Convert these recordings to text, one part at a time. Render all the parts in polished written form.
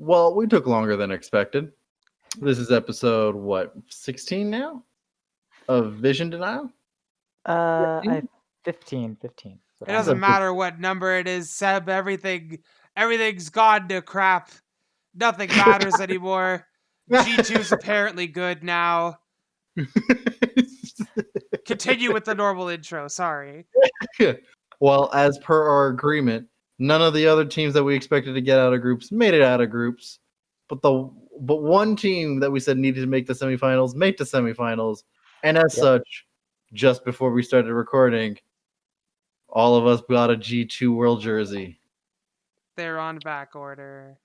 Well, we took longer than expected. This is episode, 16 now? Of Vision Denial? 15. It doesn't matter what number it is, Seb. Everything's gone to crap. Nothing matters anymore. G2's apparently good now. Continue with the normal intro. Sorry. Well, as per our agreement, none of the other teams that we expected to get out of groups made it out of groups. But one team that we said needed to make the semifinals made the semifinals. And as such, just before we started recording, all of us got a G2 World jersey. They're on back order.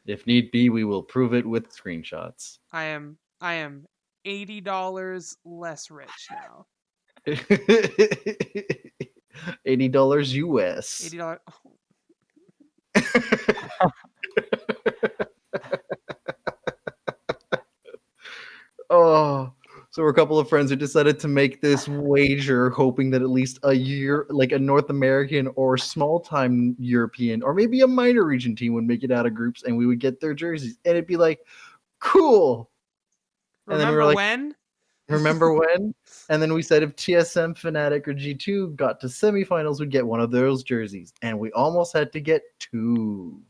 If need be, we will prove it with screenshots. I am $80 less rich now. $80 US. $80. Oh, so we're a couple of friends who decided to make this wager, hoping that at least a North American or small-time European or maybe a minor region team would make it out of groups, and we would get their jerseys, and it'd be like, cool. And then we were like, when? Remember when? And then we said if TSM, Fnatic, or G2 got to semifinals, we'd get one of those jerseys, and we almost had to get two.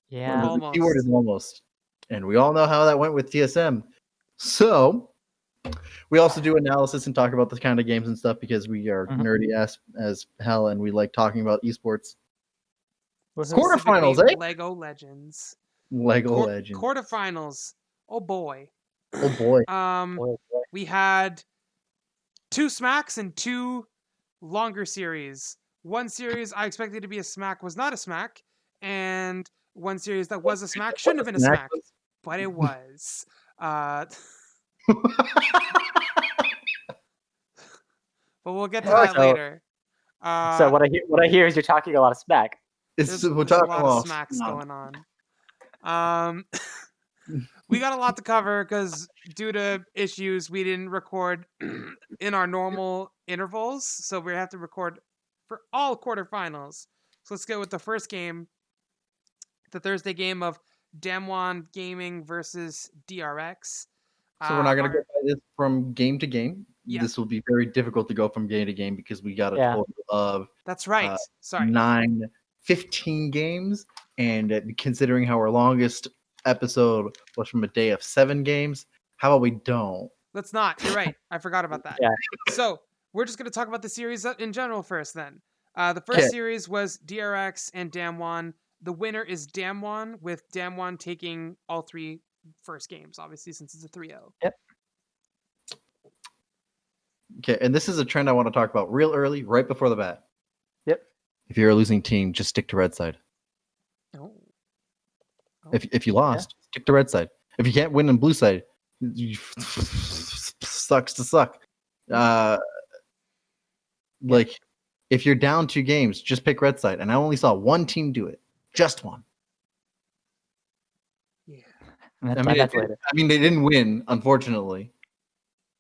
Yeah, the keyword is almost. And we all know how that went with TSM. So we also do analysis and talk about the kind of games and stuff because we are nerdy as hell and we like talking about esports. Quarterfinals, eh? Lego Legends. Legends. Quarterfinals. Oh boy. We had 2 smacks and 2 longer series. One series I expected to be a smack was not a smack, and one series that was a smack shouldn't have been a smack, but it was. But we'll get to that later. So what I hear is you're talking a lot of smack. There's a lot of smacks going on. We got a lot to cover because due to issues, we didn't record in our normal intervals, so we have to record for all quarterfinals. So let's go with the first game, the Thursday game of Damwon Gaming versus DRX. So we're not going to go by this from game to game. Yeah. This will be very difficult to go from game to game because we got a total of that's right. 15 games, and considering how our longest episode was from a day of 7 games, how about we don't? Let's not. You're right. I forgot about that. Yeah. So we're just going to talk about the series in general first. Then the first series was DRX and Damwon. The winner is Damwon, with Damwon taking all 3 first games, obviously, since it's a 3-0. Yep. Okay, and this is a trend I want to talk about real early, right before the bat. Yep. If you're a losing team, just stick to red side. Oh. If you lost, stick to red side. If you can't win on blue side, sucks to suck. Like, if you're down 2 games, just pick red side. And I only saw one team do it. Just one. Yeah. I mean, they didn't win, unfortunately.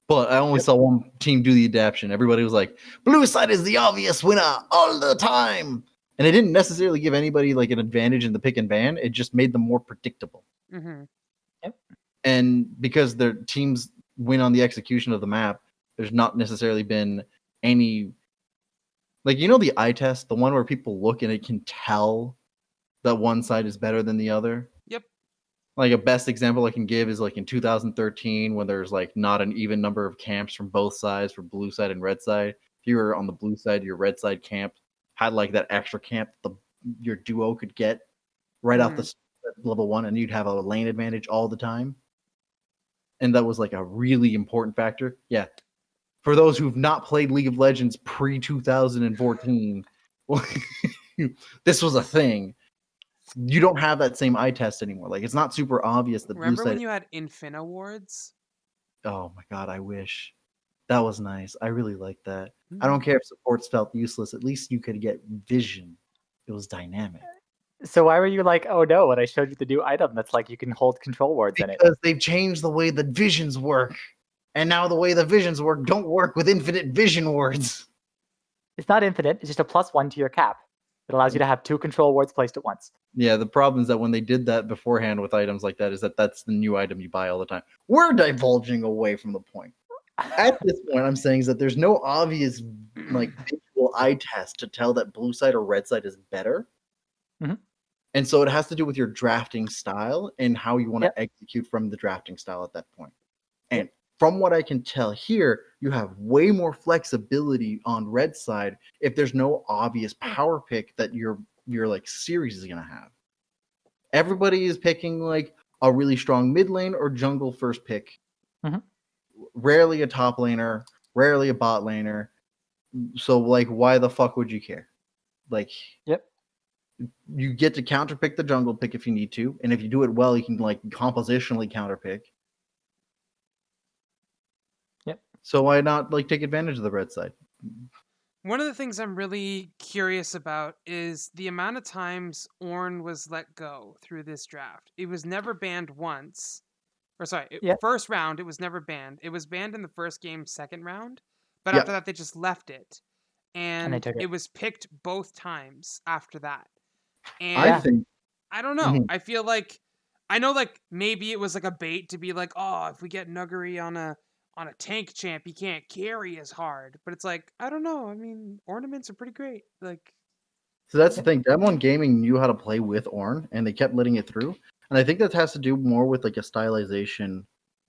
But I only saw one team do the adaptation. Everybody was like, blue side is the obvious winner all the time. And it didn't necessarily give anybody like an advantage in the pick and ban. It just made them more predictable. Mm-hmm. Yep. And because their teams win on the execution of the map, there's not necessarily been any... Like, you know the eye test? The one where people look and it can tell that one side is better than the other? Yep. Like, a best example I can give is like in 2013 when there's like not an even number of camps from both sides for blue side and red side. If you were on the blue side, your red side camp had like that extra camp your duo could get right off the level 1, and you'd have a lane advantage all the time. And that was like a really important factor. Yeah. For those who've not played League of Legends pre-2014, this was a thing. You don't have that same eye test anymore. Like, it's not super obvious that Remember blue side... when you had Infin Awards? Oh my god, I wish. That was nice. I really liked that. I don't care if supports felt useless. At least you could get vision. It was dynamic. So why were you like, oh no, when I showed you the new item that's like you can hold control wards in it? Because they've changed the way the visions work. And now the way the visions work don't work with infinite vision wards. It's not infinite. It's just a +1 to your cap. It allows you to have 2 control wards placed at once. Yeah, the problem is that when they did that beforehand with items like that, is that that's the new item you buy all the time. We're divulging away from the point. At this point, I'm saying is that there's no obvious like visual eye test to tell that blue side or red side is better. Mhm. And so it has to do with your drafting style and how you want to Yep. execute from the drafting style at that point. And from what I can tell here, you have way more flexibility on red side if there's no obvious power pick that your like series is gonna have. Everybody is picking like a really strong mid lane or jungle first pick. Mhm. Rarely a top laner, rarely a bot laner. So like, why the fuck would you care? Like, Yep. you get to counter pick the jungle pick if you need to, and if you do it well, you can like compositionally counter pick. Yep. So why not like take advantage of the red side? One of the things I'm really curious about is the amount of times Ornn was let go through this draft. It was never banned once. Or sorry, Yeah. first round, it was never banned. It was banned in the first game, second round. But Yep. after that, they just left it. And they And took it. it was picked both times after that. And I think I don't know. Mhm. I feel like I know like maybe it was like a bait to be like, oh, if we get Nuggery on a tank champ, he can't carry as hard. But it's like, I don't know. I mean, ornaments are pretty great. Like, So that's the thing. Dem1 Gaming knew how to play with Ornn, and they kept letting it through. And I think that has to do more with like a stylization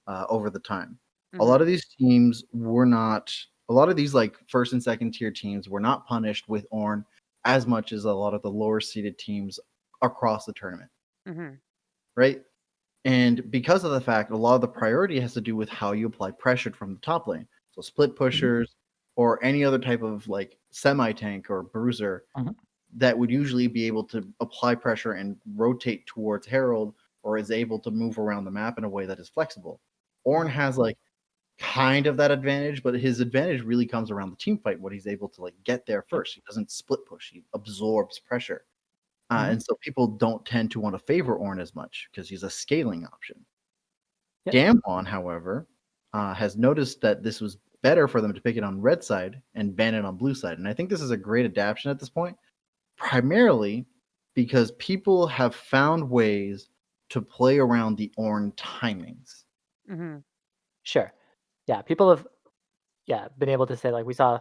over the time. A lot of these teams were not. A lot of these like first and second tier teams were not punished with Ornn as much as a lot of the lower seeded teams across the tournament, right? And because of the fact, a lot of the priority has to do with how you apply pressure from the top lane. So split pushers or any other type of like semi tank or bruiser that would usually be able to apply pressure and rotate towards Herald or is able to move around the map in a way that is flexible. Ornn has like kind of that advantage, but his advantage really comes around the team fight when he's able to like get there first. He doesn't split push, he absorbs pressure. And so people don't tend to want to favor Ornn as much because he's a scaling option. Damwon, however, has noticed that this was better for them to pick it on red side and ban it on blue side. And I think this is a great adaptation at this point, primarily because people have found ways to play around the Ornn timings. Sure. Yeah, people have been able to say, like, we saw,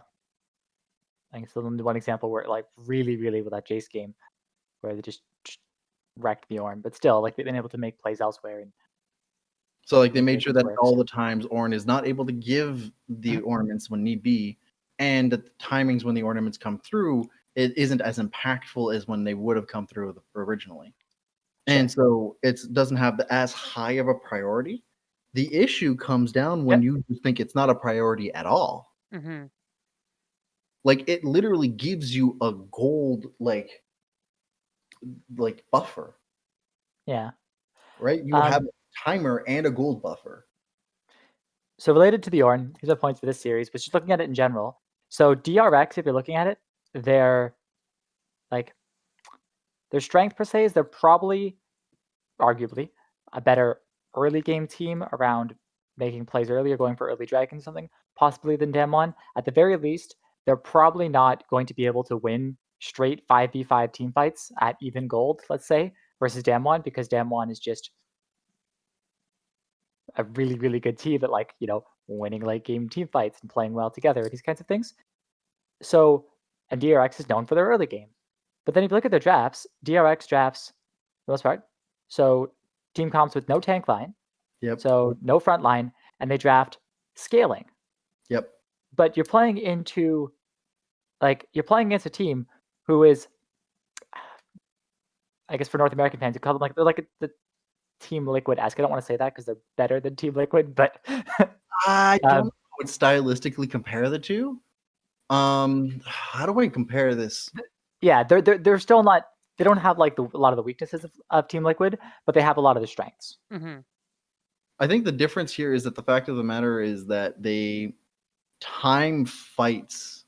I guess, one example where, like, really with that Jace game, where they just wrecked the Ornn, but still, like, they've been able to make plays elsewhere. And so, like, they made sure that all the times Ornn is not able to give the ornaments when need be, and that the timings when the ornaments come through, it isn't as impactful as when they would have come through originally. And so it doesn't have as high of a priority. The issue comes down when you think it's not a priority at all. Like, it literally gives you a gold like buffer. Yeah. Right? You have a timer and a gold buffer. So related to the Ornn, here's a point for this series, but just looking at it in general. So DRX, if you're looking at it, their strength per se is they're probably, arguably, a better early game team around making plays early or going for early dragon or something, possibly than Damwon. At the very least, they're probably not going to be able to win straight 5v5 team fights at even gold, let's say, versus Damwon, because Damwon is just a really good team at, like, you know, winning late game team fights and playing well together, these kinds of things. So, and DRX is known for their early game. But then if you look at their drafts, DRX drafts, for the most part, so team comps with no tank line, so no front line, and they draft scaling. But you're playing into, like, you're playing against a team who is, I guess for North American fans, you call them like, they're like the Team Liquid-esque. I don't want to say that because they're better than Team Liquid, but I don't know how I would stylistically compare the two. How do I compare this? Yeah, they're still not. They don't have like a lot of the weaknesses of Team Liquid, but they have a lot of the strengths. I think the difference here is that the fact of the matter is that they time fights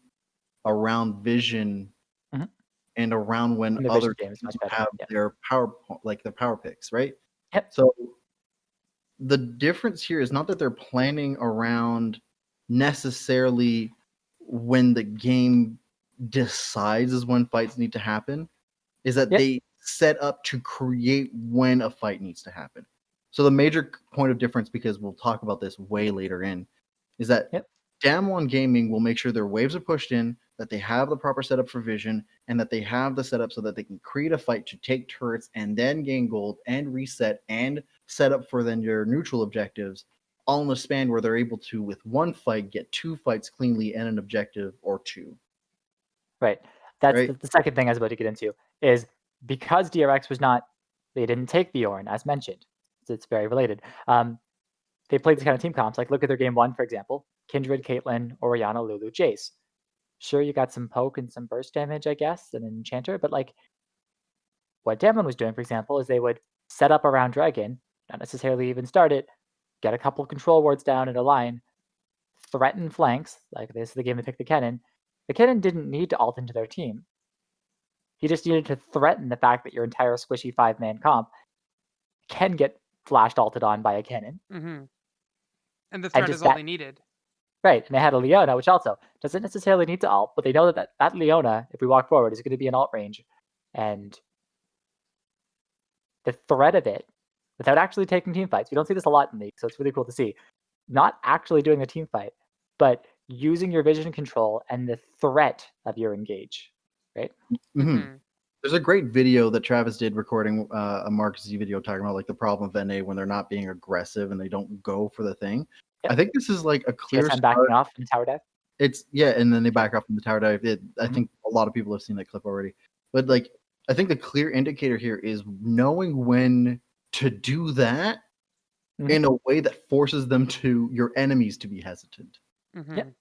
around vision and around when other teams have their power picks, right? So the difference here is not that they're planning around necessarily when the game decides is when fights need to happen, is that Yep. they set up to create when a fight needs to happen. So the major point of difference, because we'll talk about this way later in, is that Yep. Damwon Gaming will make sure their waves are pushed in, that they have the proper setup for vision, and that they have the setup so that they can create a fight to take turrets and then gain gold and reset and set up for then your neutral objectives, all in a span where they're able to, with one fight, get 2 fights cleanly and an objective or 2. Right. That's Right? the second thing I was about to get into is because DRX was not, they didn't take Bjorn, as mentioned. It's very related. They played these kind of team comps. Like, look at their game 1, for example. Kindred, Caitlyn, Orianna, Lulu, Jace. Sure, you got some poke and some burst damage, I guess, and an enchanter, but like what Damon was doing, for example, is they would set up around Dragon, not necessarily even start it, get a couple control wards down in a line, threaten flanks, like this is the game they picked the Kennen. The Kennen didn't need to ult into their team. He just needed to threaten the fact that your entire squishy 5-man comp can get flashed ulted on by a Kennen. Mm-hmm. And the threat is all they needed. Right, and they had a Leona, which also doesn't necessarily need to ult, but they know that Leona, if we walk forward, is going to be in ult range. And the threat of it, without actually taking team fights, we don't see this a lot in League, so it's really cool to see. Not actually doing a team fight, but using your vision control and the threat of your engage, right? Mm-hmm. There's a great video that Travis did recording a Mark Z video talking about like the problem of NA when they're not being aggressive and they don't go for the thing. Yep. I think this is like a clear start. Backing off in the tower dive. It's and then they back off in the tower dive. I think a lot of people have seen that clip already. But like I think the clear indicator here is knowing when to do that in a way that forces them to your enemies to be hesitant. Yep.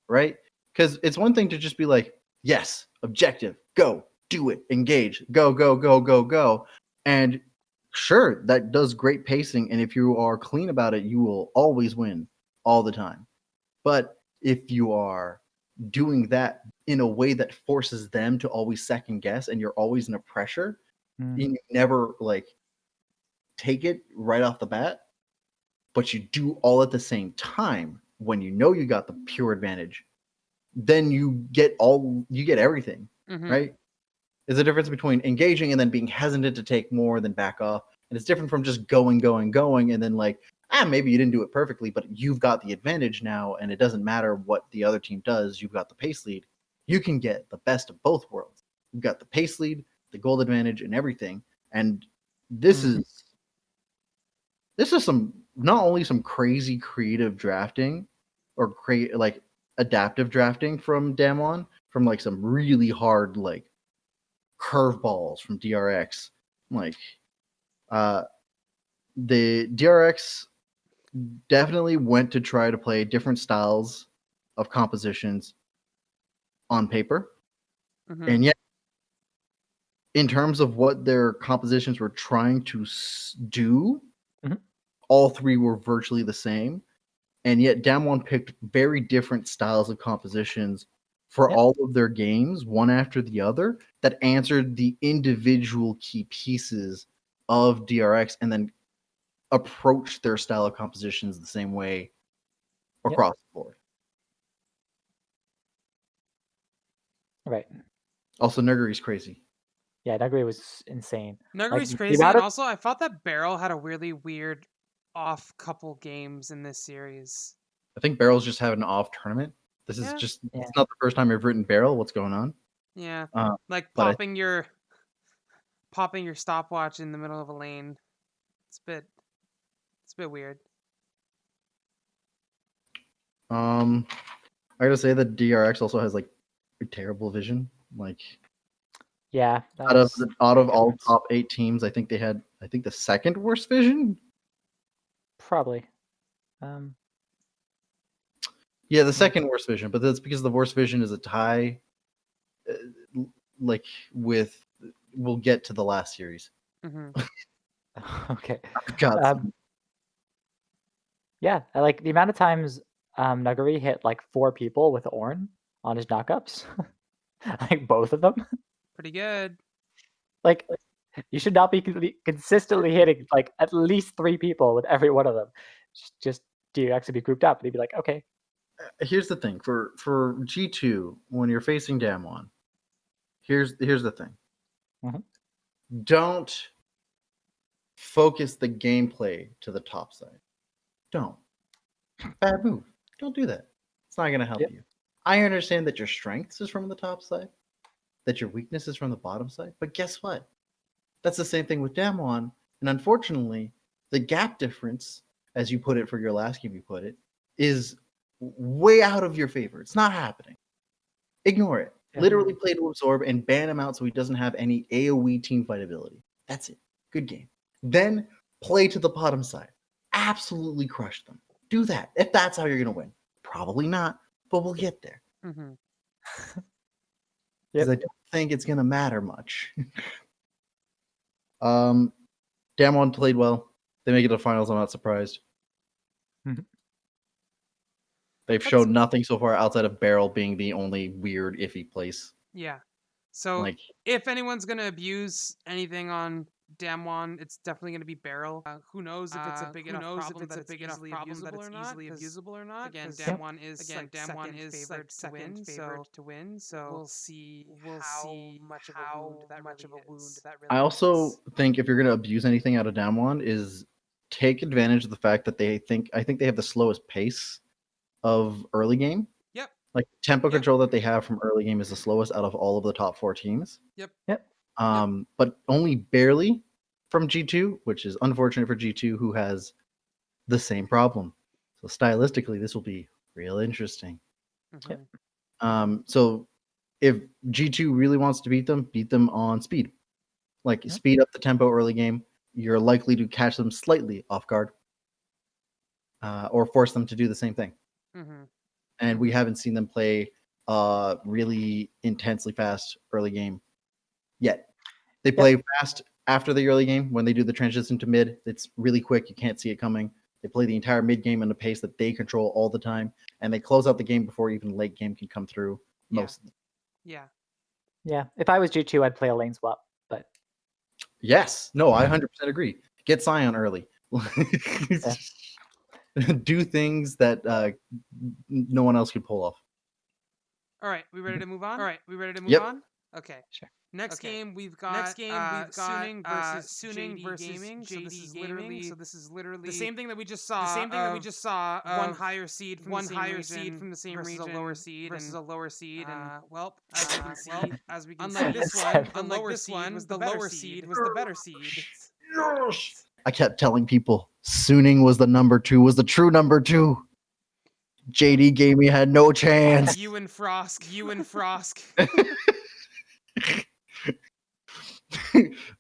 Right? Because it's one thing to just be like, yes, objective, go, do it, engage, go, go, go, go, go. And sure, that does great pacing. And if you are clean about it, you will always win all the time. But if you are doing that in a way that forces them to always second guess and you're always in a pressure, you never like take it right off the bat, but you do all at the same time when you know you got the pure advantage, then you get everything, right? There's a difference between engaging and then being hesitant to take more than back off. And it's different from just going, and then like, maybe you didn't do it perfectly, but you've got the advantage now, and it doesn't matter what the other team does. You've got the pace lead. You can get the best of both worlds. You've got the pace lead, the gold advantage, and everything. And this is some not only some crazy creative drafting or like adaptive drafting from Damwon, from like some really hard like curveballs from DRX. Like the DRX definitely went to try to play different styles of compositions on paper. And yet, in terms of what their compositions were trying to do, all three were virtually the same. And yet, Damwon picked very different styles of compositions for all of their games, one after the other, that answered the individual key pieces of DRX and then approach their style of compositions the same way across the board. Right. Also, Nuggery's crazy. Yeah, Nuggery was insane. Nuggery's crazy, and also I thought that Beryl had a really weird off couple games in this series. I think Beryl's just having an off tournament. This is just it's not the first time I've written Beryl. What's going on? Yeah. Like popping your stopwatch in the middle of a lane. It's a bit weird. I gotta say that DRX also has like a terrible vision. Like out of all top 8 teams, I think they had the second worst vision. Probably. Yeah, the second worst vision, but that's because the worst vision is a tie. Like with, we'll get to the last series. Okay. God. Yeah, I like the amount of times Nuggery hit like 4 people with Ornn on his knockups. Like both of them. Pretty good. Like you should not be consistently hitting like at least 3 people with every one of them. Just DRX would be grouped up and he'd be like, okay. here's the thing for G2 when you're facing Damwon. Here's the thing. Mhm. Don't focus the gameplay to the top side. Don't. Bad move. Don't do that. It's not going to help Yep. you. I understand that your strengths is from the top side, that your weakness is from the bottom side, but guess what? That's the same thing with Damwon, and unfortunately, the gap difference, as you put it for your last game, you put it, is way out of your favor. It's not happening. Ignore it. Yeah. Literally play to absorb and ban him out so he doesn't have any AoE teamfight ability. That's it. Good game. Then play to the bottom side. Absolutely crush them. Do that. If that's how you're going to win. Probably not, but we'll get there. Mm-hmm. Because I don't think it's going to matter much. Damwon played well. They make it to the finals. I'm not surprised. Mhm. They've shown nothing so far outside of Barrel being the only weird, iffy place. Yeah. So Like, if anyone's gonna abuse anything on Damwon, it's definitely gonna be Barrel. Who knows if it's a big enough problem that it's easily abusable or not? Again, Damwon is second favorite to win. So we'll see how much of a wound that really is. I also think if you're going to abuse anything out of Damwon is take advantage of the fact that I think they have the slowest pace of early game. Yep. Like tempo control that they have from early game is the slowest out of all of the top 4 teams. Yep. But only barely from G2, which is unfortunate for G2, who has the same problem. So stylistically, this will be real interesting. Mm-hmm. So if G2 really wants to beat them on speed. Like speed up the tempo early game. You're likely to catch them slightly off guard, or force them to do the same thing. Mm-hmm. And we haven't seen them play really intensely fast early game yet. They play fast after the early game when they do the transition to mid. It's really quick. You can't see it coming. They play the entire mid game in a pace that they control all the time, and they close out the game before even late game can come through. Most of them. Yeah. If I was G2, I'd play a lane swap. But yes, no, I 100% agree. Get Scion early. Do things that no one else could pull off. All right, we ready to move on? Okay. Sure. Next game we've got Suning versus JD Gaming. So this is literally the same thing that we just saw. One higher seed from the same region versus a lower seed. And well, as we can see, unlike this one, the lower seed was the better seed. I kept telling people Suning was the number 2, was the true number 2. JD Gaming had no chance. You and Frosk.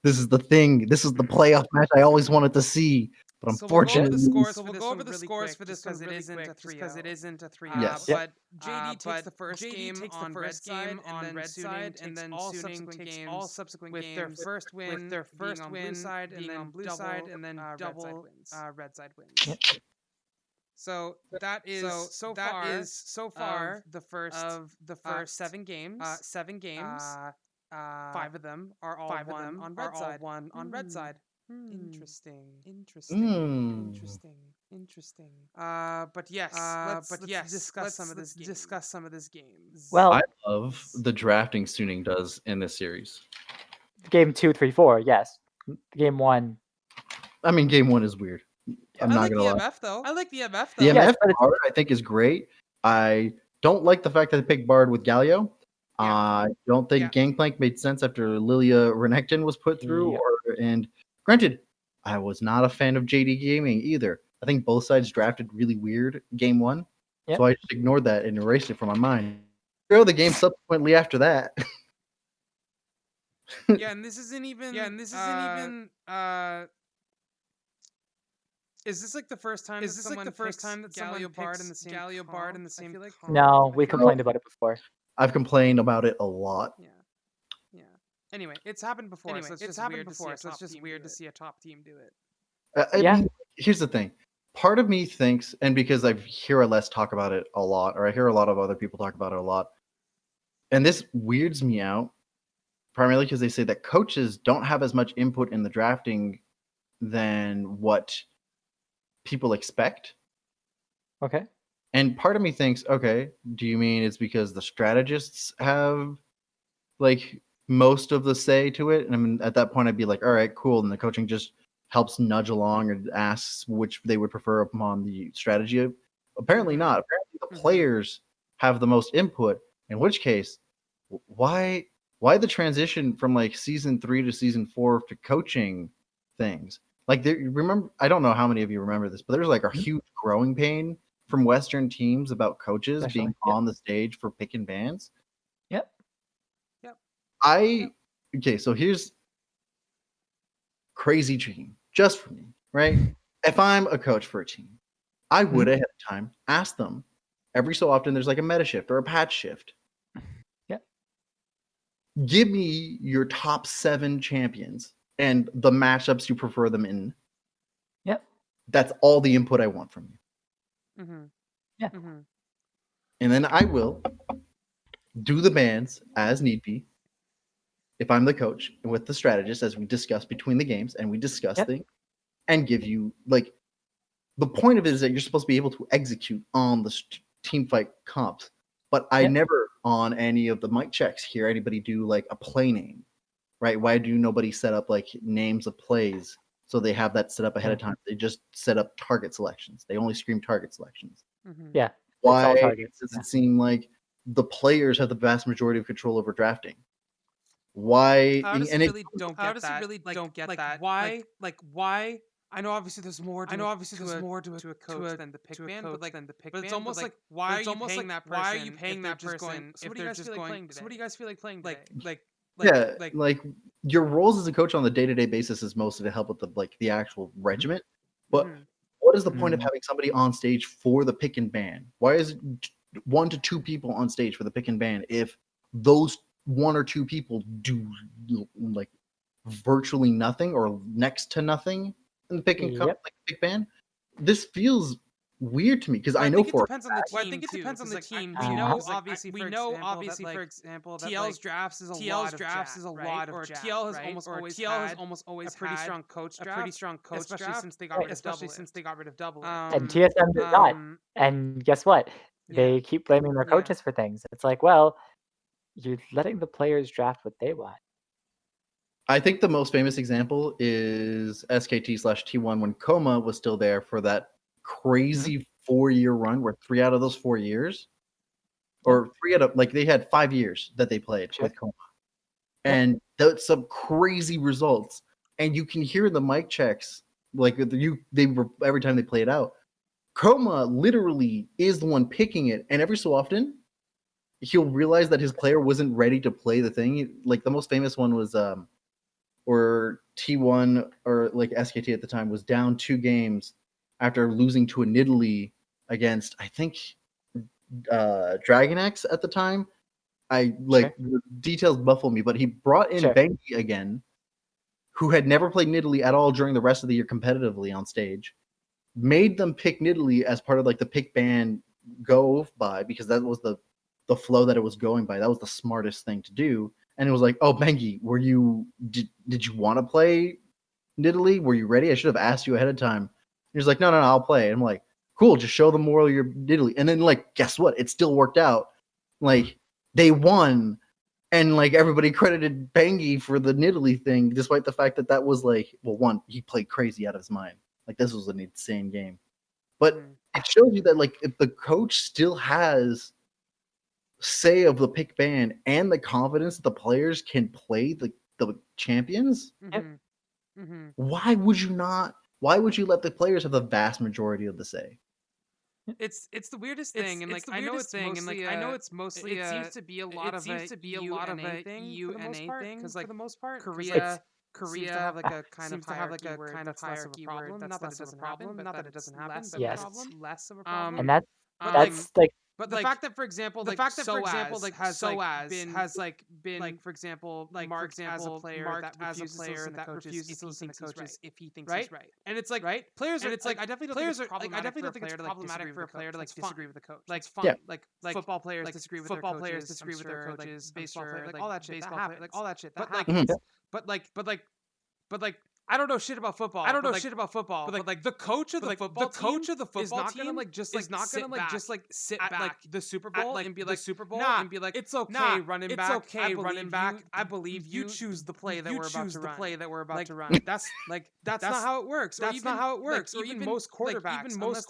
This is the thing. This is the playoff match I always wanted to see. But unfortunately, we'll go over the scores for this because it isn't a 3-0. Yes. But JD takes the first game on red side, and then all subsequent games with their first win being on blue side, and then double red side wins. So that is so far the first of the first 7 games. 5 of them are all won on red side. Interesting. But yes, let's discuss some of this game. Well, I love the drafting Suning does in this series. Game 2, 3, 4, yes. Game 1. I mean, game 1 is weird. I'm not gonna lie. I like the MF though. The MF Bard I think is great. I don't like the fact that they picked Bard with Galio. I don't think Gangplank made sense after Lilia Renekton was put through. And granted, I was not a fan of JD Gaming either. I think both sides drafted really weird game 1. So I just ignored that and erased it from my mind. Throw the game subsequently after that. And this isn't even. Is this like the first time? Is this like the first time that Galio Bard in the same? No, we complained about it before. I've complained about it a lot. Yeah. Anyway, it's happened before. So it's just weird to see a top team do it. I mean, here's the thing. Part of me thinks, and because I hear Les talk about it a lot, or I hear a lot of other people talk about it a lot, and this weirds me out, primarily because they say that coaches don't have as much input in the drafting than what people expect. Okay. And part of me thinks, okay, do you mean it's because the strategists have like most of the say to it? And I mean, at that point, I'd be like, all right, cool. And the coaching just helps nudge along and asks which they would prefer upon the strategy of. Apparently not. Apparently the players have the most input. In which case, why the transition from like season 3 to season 4 to coaching things? Like, remember, I don't know how many of you remember this, but there's like a huge growing pain from Western teams about coaches being on the stage for pick and bans. Yep. Okay, so here's crazy dream just for me, right? If I'm a coach for a team, I would ahead of time ask them every so often. There's like a meta shift or a patch shift. Yep. Give me your top 7 champions and the matchups you prefer them in. Yep. That's all the input I want from you. Yeah. And then I will do the bans as need be. If I'm the coach and with the strategist, as we discuss between the games and we discuss things and give you like the point of it is that you're supposed to be able to execute on the team fight comps. But I never on any of the mic checks hear anybody do like a play name, right? Why do nobody set up like names of plays so they have that set up ahead of time? They just set up target selections. They only scream target selections. Yeah. Why does it seem like the players have the vast majority of control over drafting? Why? How does it really don't get that? Why? Why? I know obviously there's more to a coach than the pick ban, but it's almost like why are you paying that person? Why are you paying that person if they're just going? So what do you guys feel like playing today? Like your roles as a coach on the day-to-day basis is mostly to help with the actual regiment. But what is the point of having somebody on stage for the pick and ban? Why is it 1 to 2 people on stage for the pick and ban if those 1 or 2 people do like virtually nothing or next to nothing in the pick and pick ban? This feels weird to me because I know for depends on the team. I think it depends on the team. We know obviously, for example, that TL's drafts is a lot of jack, TL has almost always a pretty strong coach draft, especially since they got rid of double. And TSM did not. And guess what? They keep blaming their coaches for things. It's like, well, you're letting the players draft what they want. I think the most famous example is SKT/T1 when Coma was still there for that crazy 4-year run where 3 out of those 4 years, or 3 out of they had 5 years that they played with Coma, and that's some crazy results. And you can hear the mic checks they were every time they play it out. Coma literally is the one picking it, and every so often he'll realize that his player wasn't ready to play the thing. Like the most famous one was or T1 or SKT at the time was down 2 games after losing to a Nidalee against, I think, Dragon X at the time. The details buffle me, but he brought in Bengi again, who had never played Nidalee at all during the rest of the year competitively on stage, made them pick Nidalee as part of the pick ban go by, because that was the flow that it was going by. That was the smartest thing to do. And it was like, oh, Bengi, did you want to play Nidalee? Were you ready? I should have asked you ahead of time. And he's like, no, I'll play. And I'm like, cool, just show them more of your Nidalee. And then guess what? It still worked out. They won, and everybody credited Bengi for the Nidalee thing, despite the fact that was one, he played crazy out of his mind. This was an insane game. But it shows you that if the coach still has say of the pick ban and the confidence that the players can play the champions, why would you not? Why would you let the players have the vast majority of the say? It's the weirdest thing, and I know it's mostly it seems to be a lot of a UNA thing because for the most part Korea seems to have a kind of hierarchy word. Not that it doesn't happen, not that it doesn't happen, but less of a problem. And that's But the fact that, for example, has been, for example, marked as a player that refuses to listen to coaches if he thinks he's right. And it's players are. It's I definitely don't think it's problematic for a player to disagree with the coach. It's fun. Football players disagree with their coaches. Baseball players, all that shit. That happens. All that shit. But I don't know shit about football. But like the coach of the football team is not gonna like just like sit back like the Super Bowl and be like and be like it's okay running back. I believe you choose the play that we're about to run. That's not how it works. Or even most quarterbacks, unless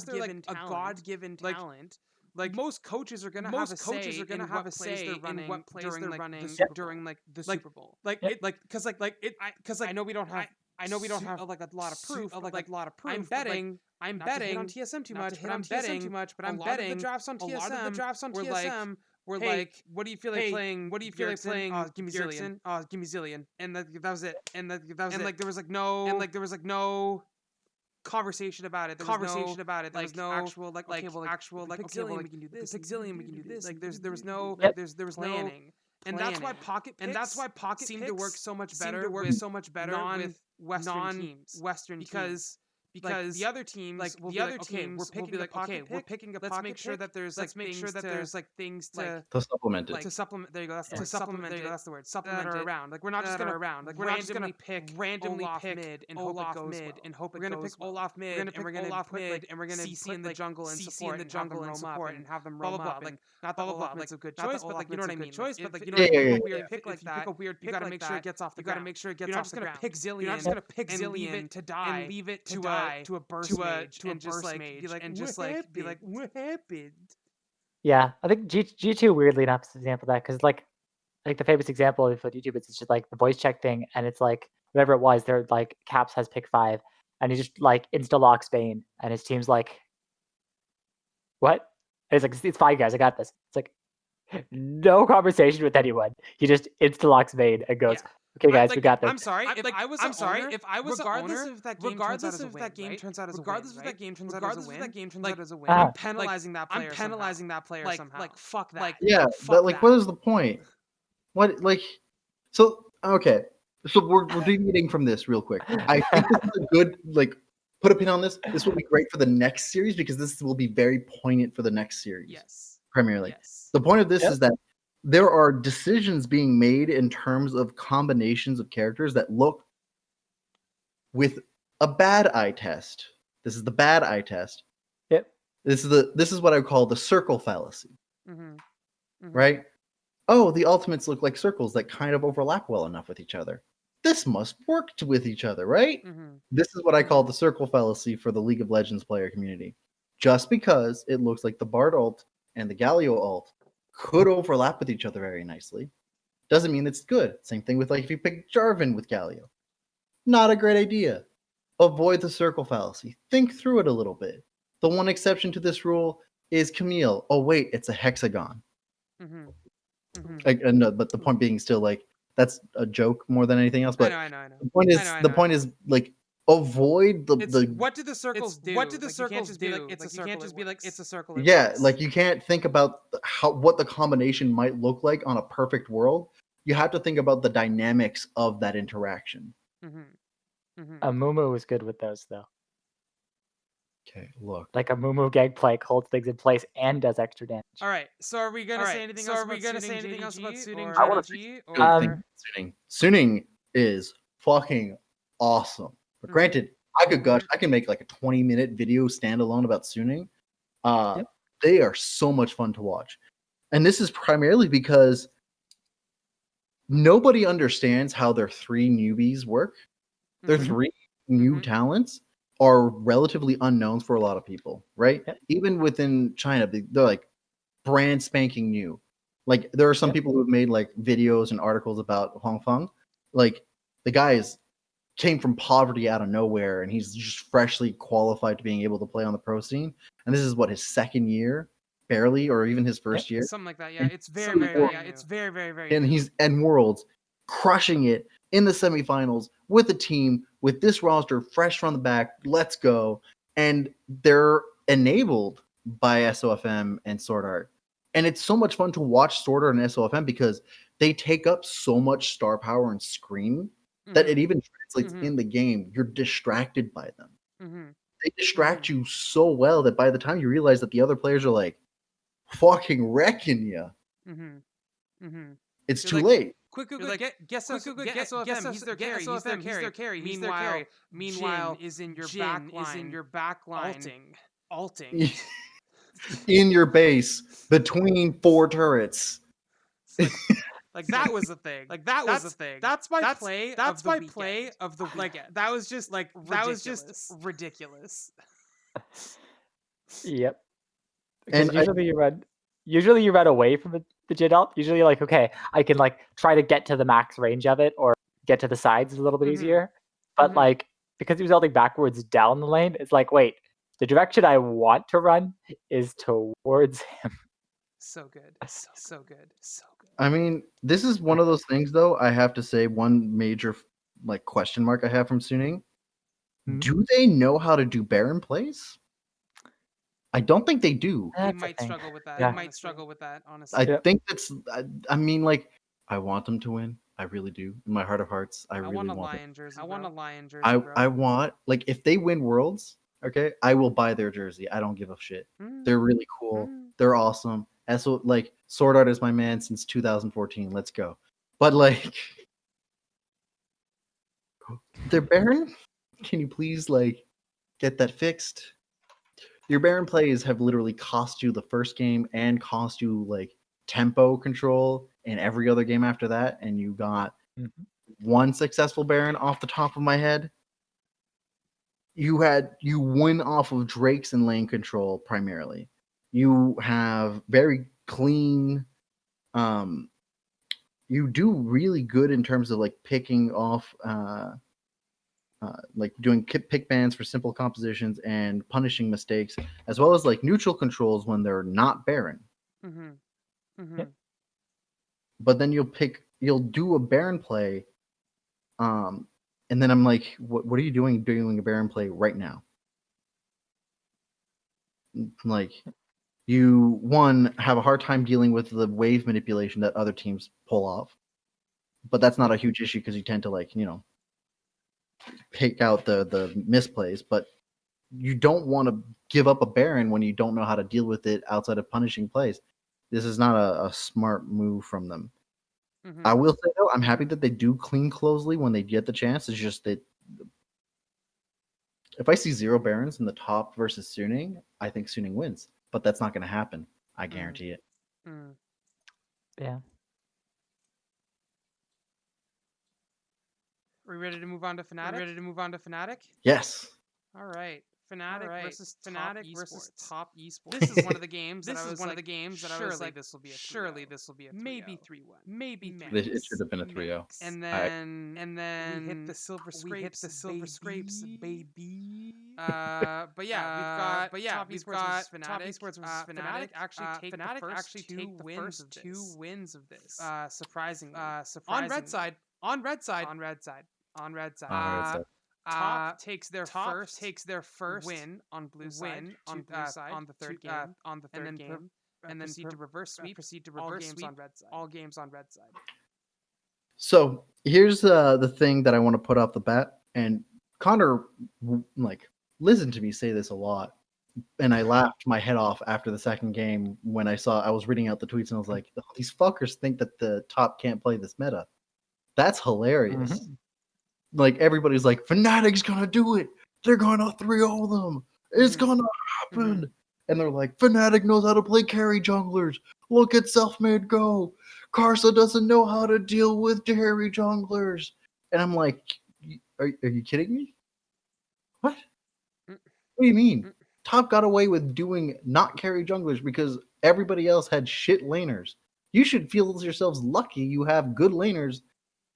they're like a God-given talent. Like most coaches are gonna have a say in what plays they're running during the Super Bowl. Because I know we don't have like a lot of proof. I'm betting on TSM too much, but I'm betting a lot of the drafts on TSM were like, what do you feel like playing? What do you feel like playing? Give me Zillion. Give me Zillion. And that was it. And like there was like no conversation about it. There was no actual Zillion, we can do this. Pick Zillion, we can do this. Like there was no planning. And that's why pocket picks seem to work so much better with non-Western teams. Because the other teams we're picking a pocket pick. Let's make sure that there's things to supplement it. To supplement. There you go. That's the word. Supplement. There you go. That's the word. Supplement it around. Like we're not just gonna randomly pick Olaf mid and hope it goes well. We're gonna pick Olaf mid and we're gonna put CC in the jungle and support and have them roam up. Like not that Olaf mid's a good choice, but like you know what I mean. But like you know, if you pick a weird pick like that, you gotta make sure it gets off the ground. You're not just gonna pick Zillion. You're not just gonna pick Zillion and leave it to die and leave it to a burst mage and just like be like what happened. Yeah, I think G2 weirdly enough is an example of that because like the famous example of YouTube is just like the voice check thing, and it's like whatever it was, they're like Caps has pick 5, and he just like insta locks Bane, and his team's like, what? And he's like, it's fine, guys, I got this. It's like no conversation with anyone. He just insta locks Bane and goes, okay, guys, we got this. I'm sorry. If I was regardless if that game turns out as a win, I'm penalizing that player somehow. Like fuck that. Yeah, but like, what is the point? What like? So okay, so we're deviating from this real quick. I think this is a good put a pin on this. This will be great for the next series because this will be very poignant for the next series. Yes. Premier League. Yes. The point of this is that there are decisions being made in terms of combinations of characters that look with a bad eye test. This is the bad eye test. Yep. This is what I would call the circle fallacy. Right? Oh, the ultimates look like circles that kind of overlap well enough with each other. This must work with each other, right? This is what I call the circle fallacy for the League of Legends player community. Just because it looks like the Bard ult and the Galio ult could overlap with each other very nicely doesn't mean it's good. Same thing with if you pick Jarvan with Galio. Not a great idea. Avoid the circle fallacy. Think through it a little bit. The one exception to this rule is Camille. Oh wait, it's a hexagon. But the point being still that's a joke more than anything else. But I know. The point is avoid the what do the circles do? What do the circles do? It's a circle. You can't just be like it's a circle. Yeah, you can't think about what the combination might look like on a perfect world. You have to think about the dynamics of that interaction. Mumu was good with those though. Okay, look. Like a Mumu Gangplank holds things in place and does extra damage. All right. So are we gonna say anything else about suiting? I want to say suiting. Suiting is fucking awesome. But granted, I can make a 20-minute video standalone about Suning. They are so much fun to watch. And this is primarily because nobody understands how their 3 newbies work. Their 3 new talents are relatively unknowns for a lot of people, right? Even within China, they're brand spanking new. There are some people who have made videos and articles about Hong Feng. The guy came from poverty out of nowhere, and he's just freshly qualified to being able to play on the pro scene. And this is his 2nd year, barely, or even his 1st year. Something like that. Yeah, it's very, very. And he's in Worlds, crushing it in the semifinals with a team with this roster fresh from the back. Let's go. And they're enabled by SOFM and Sword Art. And it's so much fun to watch Sword Art and SOFM because they take up so much star power and screen that it even translates in the game. You're distracted by them. They distract you so well that by the time you realize that the other players are fucking wrecking you, it's too late. Quick, guess SOFM. He's their carry. He's their carry. Meanwhile, Jin is in your back line. Alting. In your base between 4 turrets. Like that was a thing. That's my play of the weekend. That was just ridiculous. Yep. Because usually you run away from the Jin ult. Usually you're like, okay, I can like try to get to the max range of it or get to the sides a little bit easier. But like because he was ulting backwards down the lane, it's like, wait, the direction I want to run is towards him. So good. So good. I mean, this is one of those things, though. I have to say, one major like question mark I have from Suning. Do they know how to do Baron plays? I don't think they do. They might struggle with that. Honestly. I think that's. I mean, like, I want them to win. I really do. In my heart of hearts, I really want a lion jersey. I want a lion jersey. I want, like, if they win Worlds, okay, I will buy their jersey. I don't give a shit. They're really cool. They're awesome. And so, like, Sword Art is my man since 2014. Let's go. But, like, their Baron, can you please, like, get that fixed? Your Baron plays have literally cost you the first game and cost you, like, tempo control in every other game after that. And you got one successful Baron off the top of my head. You win off of Drakes and lane control primarily. You have very clean. You do really good in terms of like picking off, like doing pick bans for simple compositions and punishing mistakes, as well as like neutral controls when they're not Baron. But then you'll do a Baron play, and then I'm like, what are you doing a Baron play right now? Like, you, one, have a hard time dealing with the wave manipulation that other teams pull off. But that's not a huge issue because you tend to, like, pick out the misplays. But you don't want to give up a Baron when you don't know how to deal with it outside of punishing plays. This is not a smart move from them. I will say, though, I'm happy that they do clean closely when they get the chance. It's just that if I see 0 Barons in the top versus Suning, I think Suning wins. But that's not going to happen. I guarantee it. Yeah. Are we ready to move on to Fnatic? Yes. All right. Fnatic versus top esports. This is one of the games that I was like, this will be a 3-0. Maybe 3-1. Maybe 3-1. It should have been a 3-0. And then we hit the silver scrapes, baby. But yeah, we've got top esports versus Fnatic. Actually take the first two wins of this. Surprisingly. On red side. Top takes their first win on blue side on the third game, and then proceed to reverse sweep all games on red side. So here's the thing that I want to put off the bat, and Connor like listened to me say this a lot, and I laughed my head off after the second game when I was reading out the tweets and I was like, oh, these fuckers think that the top can't play this meta. That's hilarious. Like, everybody's like, Fnatic's gonna do it. They're gonna 3-0 them. It's gonna happen. And they're like, Fnatic knows how to play carry junglers. Look at Selfmade go. Karsa doesn't know how to deal with carry junglers. And I'm like, are you kidding me? What? What do you mean? Top got away with doing not carry junglers because everybody else had shit laners. You should feel yourselves lucky you have good laners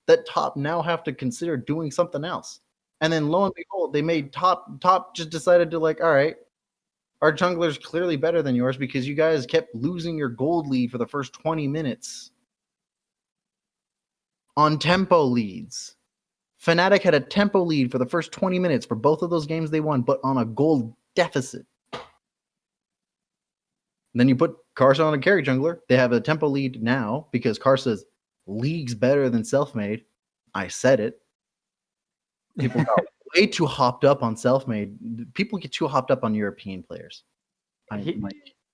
that top now have to consider doing something else. And then lo and behold, they made top just decided to, like, all right, our jungler's clearly better than yours because you guys kept losing your gold lead for the first 20 minutes on tempo leads. Fnatic had a tempo lead for the first 20 minutes for both of those games they won, but on a gold deficit. And then you put Karsa on a carry jungler. They have a tempo lead now because Karsa's leagues better than Selfmade. I said it. People got way too hopped up on Selfmade. People get too hopped up on European players.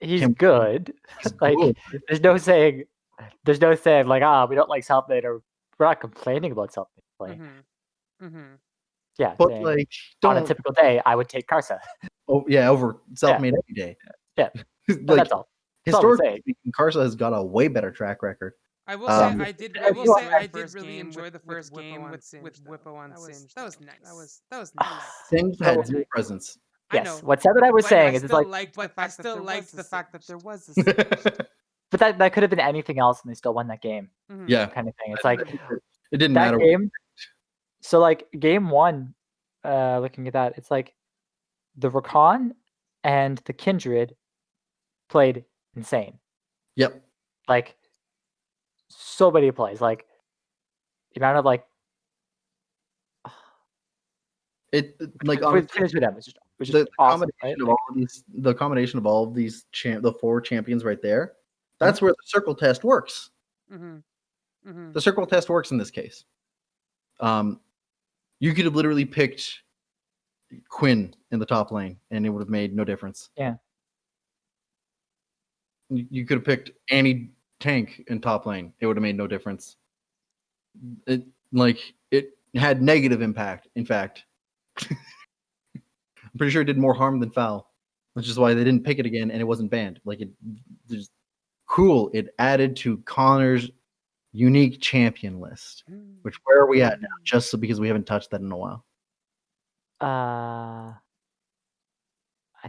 He's good. Like, there's no saying like, we don't like Selfmade or we're not complaining about self-made play. Yeah, But saying, like, on a don't. typical day, I would take Karsa. Oh yeah, over self-made every day. Yeah, Like that's all. That's all I'm historically saying. speaking, Karsa has got a way better track record. I will say I did really enjoy the first game with Whippo on Singe. That was nice. That was nice. Singe had zero presence. I Yes, know. what I was saying is, it's like, I still liked the fact that there was a Singe. but that could have been anything else, and they still won that game. Yeah, kind of thing. It's like it didn't that matter. game. So like game 1, looking at that, it's like the Rakan and the Kindred played insane. Yep. Like so many plays. Like the amount of like It like finish with them. It was just the awesome. combination of all of these, the combination of all of these the 4 champions right there. That's where the circle test works. The circle test works in this case. You could have literally picked Quinn in the top lane, and it would have made no difference. Yeah. You could have picked any tank in top lane; it would have made no difference. It had negative impact. In fact, I'm pretty sure it did more harm than foul, which is why they didn't pick it again, and it wasn't banned. Like just cool. It added to Connor's unique champion list. Which where are we at now? Just so because we haven't touched that in a while. I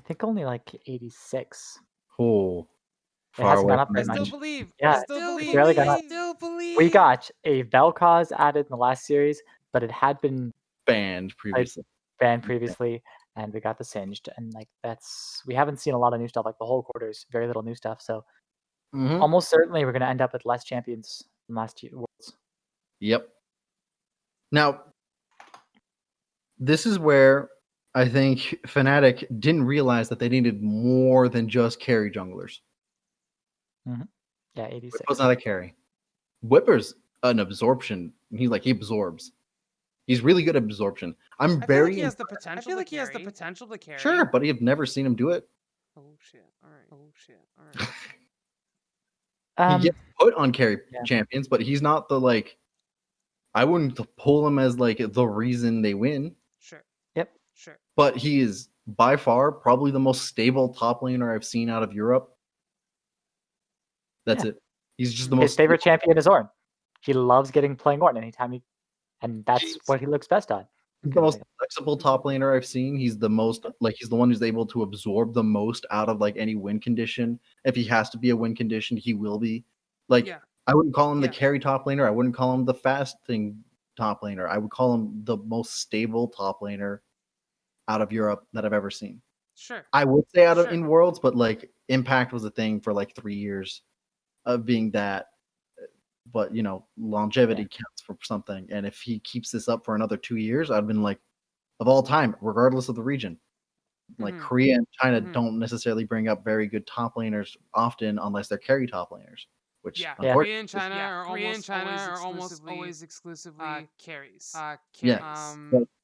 think only like 86. Oh, it hasn't gone up very much. I still believe. Yeah, still believe. We got a Vel'Koz added in the last series, but it had been banned previously. And we got the Singed, and like we haven't seen a lot of new stuff. Like the whole quarter's very little new stuff. So almost certainly we're going to end up with less champions than last year Worlds. Yep. Now, this is where I think Fnatic didn't realize that they needed more than just carry junglers. Yeah, 86. Whipper's not a carry. Whipper's an absorption. He absorbs. He's really good at absorption. I feel like he has the potential to carry. Sure, but I've never seen him do it. Oh shit! All right. He gets put on carry champions, but he's not the like. I wouldn't pull him as like the reason they win. Sure. Yep. Sure. But he is by far probably the most stable top laner I've seen out of Europe. That's it. He's just the most. His favorite champion is Ornn. He loves playing Ornn anytime and that's what he looks best on. He's the most flexible top laner I've seen. He's the most he's the one who's able to absorb the most out of any win condition. If he has to be a win condition, he will be. I wouldn't call him the carry top laner. I wouldn't call him the fasting top laner. I would call him the most stable top laner out of Europe that I've ever seen. Sure. I would say in Worlds, but Impact was a thing for 3 years of being that. But longevity counts for something. And if he keeps this up for another 2 years, I've been of all time, regardless of the region. Korea and China don't necessarily bring up very good top laners often unless they're carry top laners. Which Korea and China are almost always exclusively carries. Yes.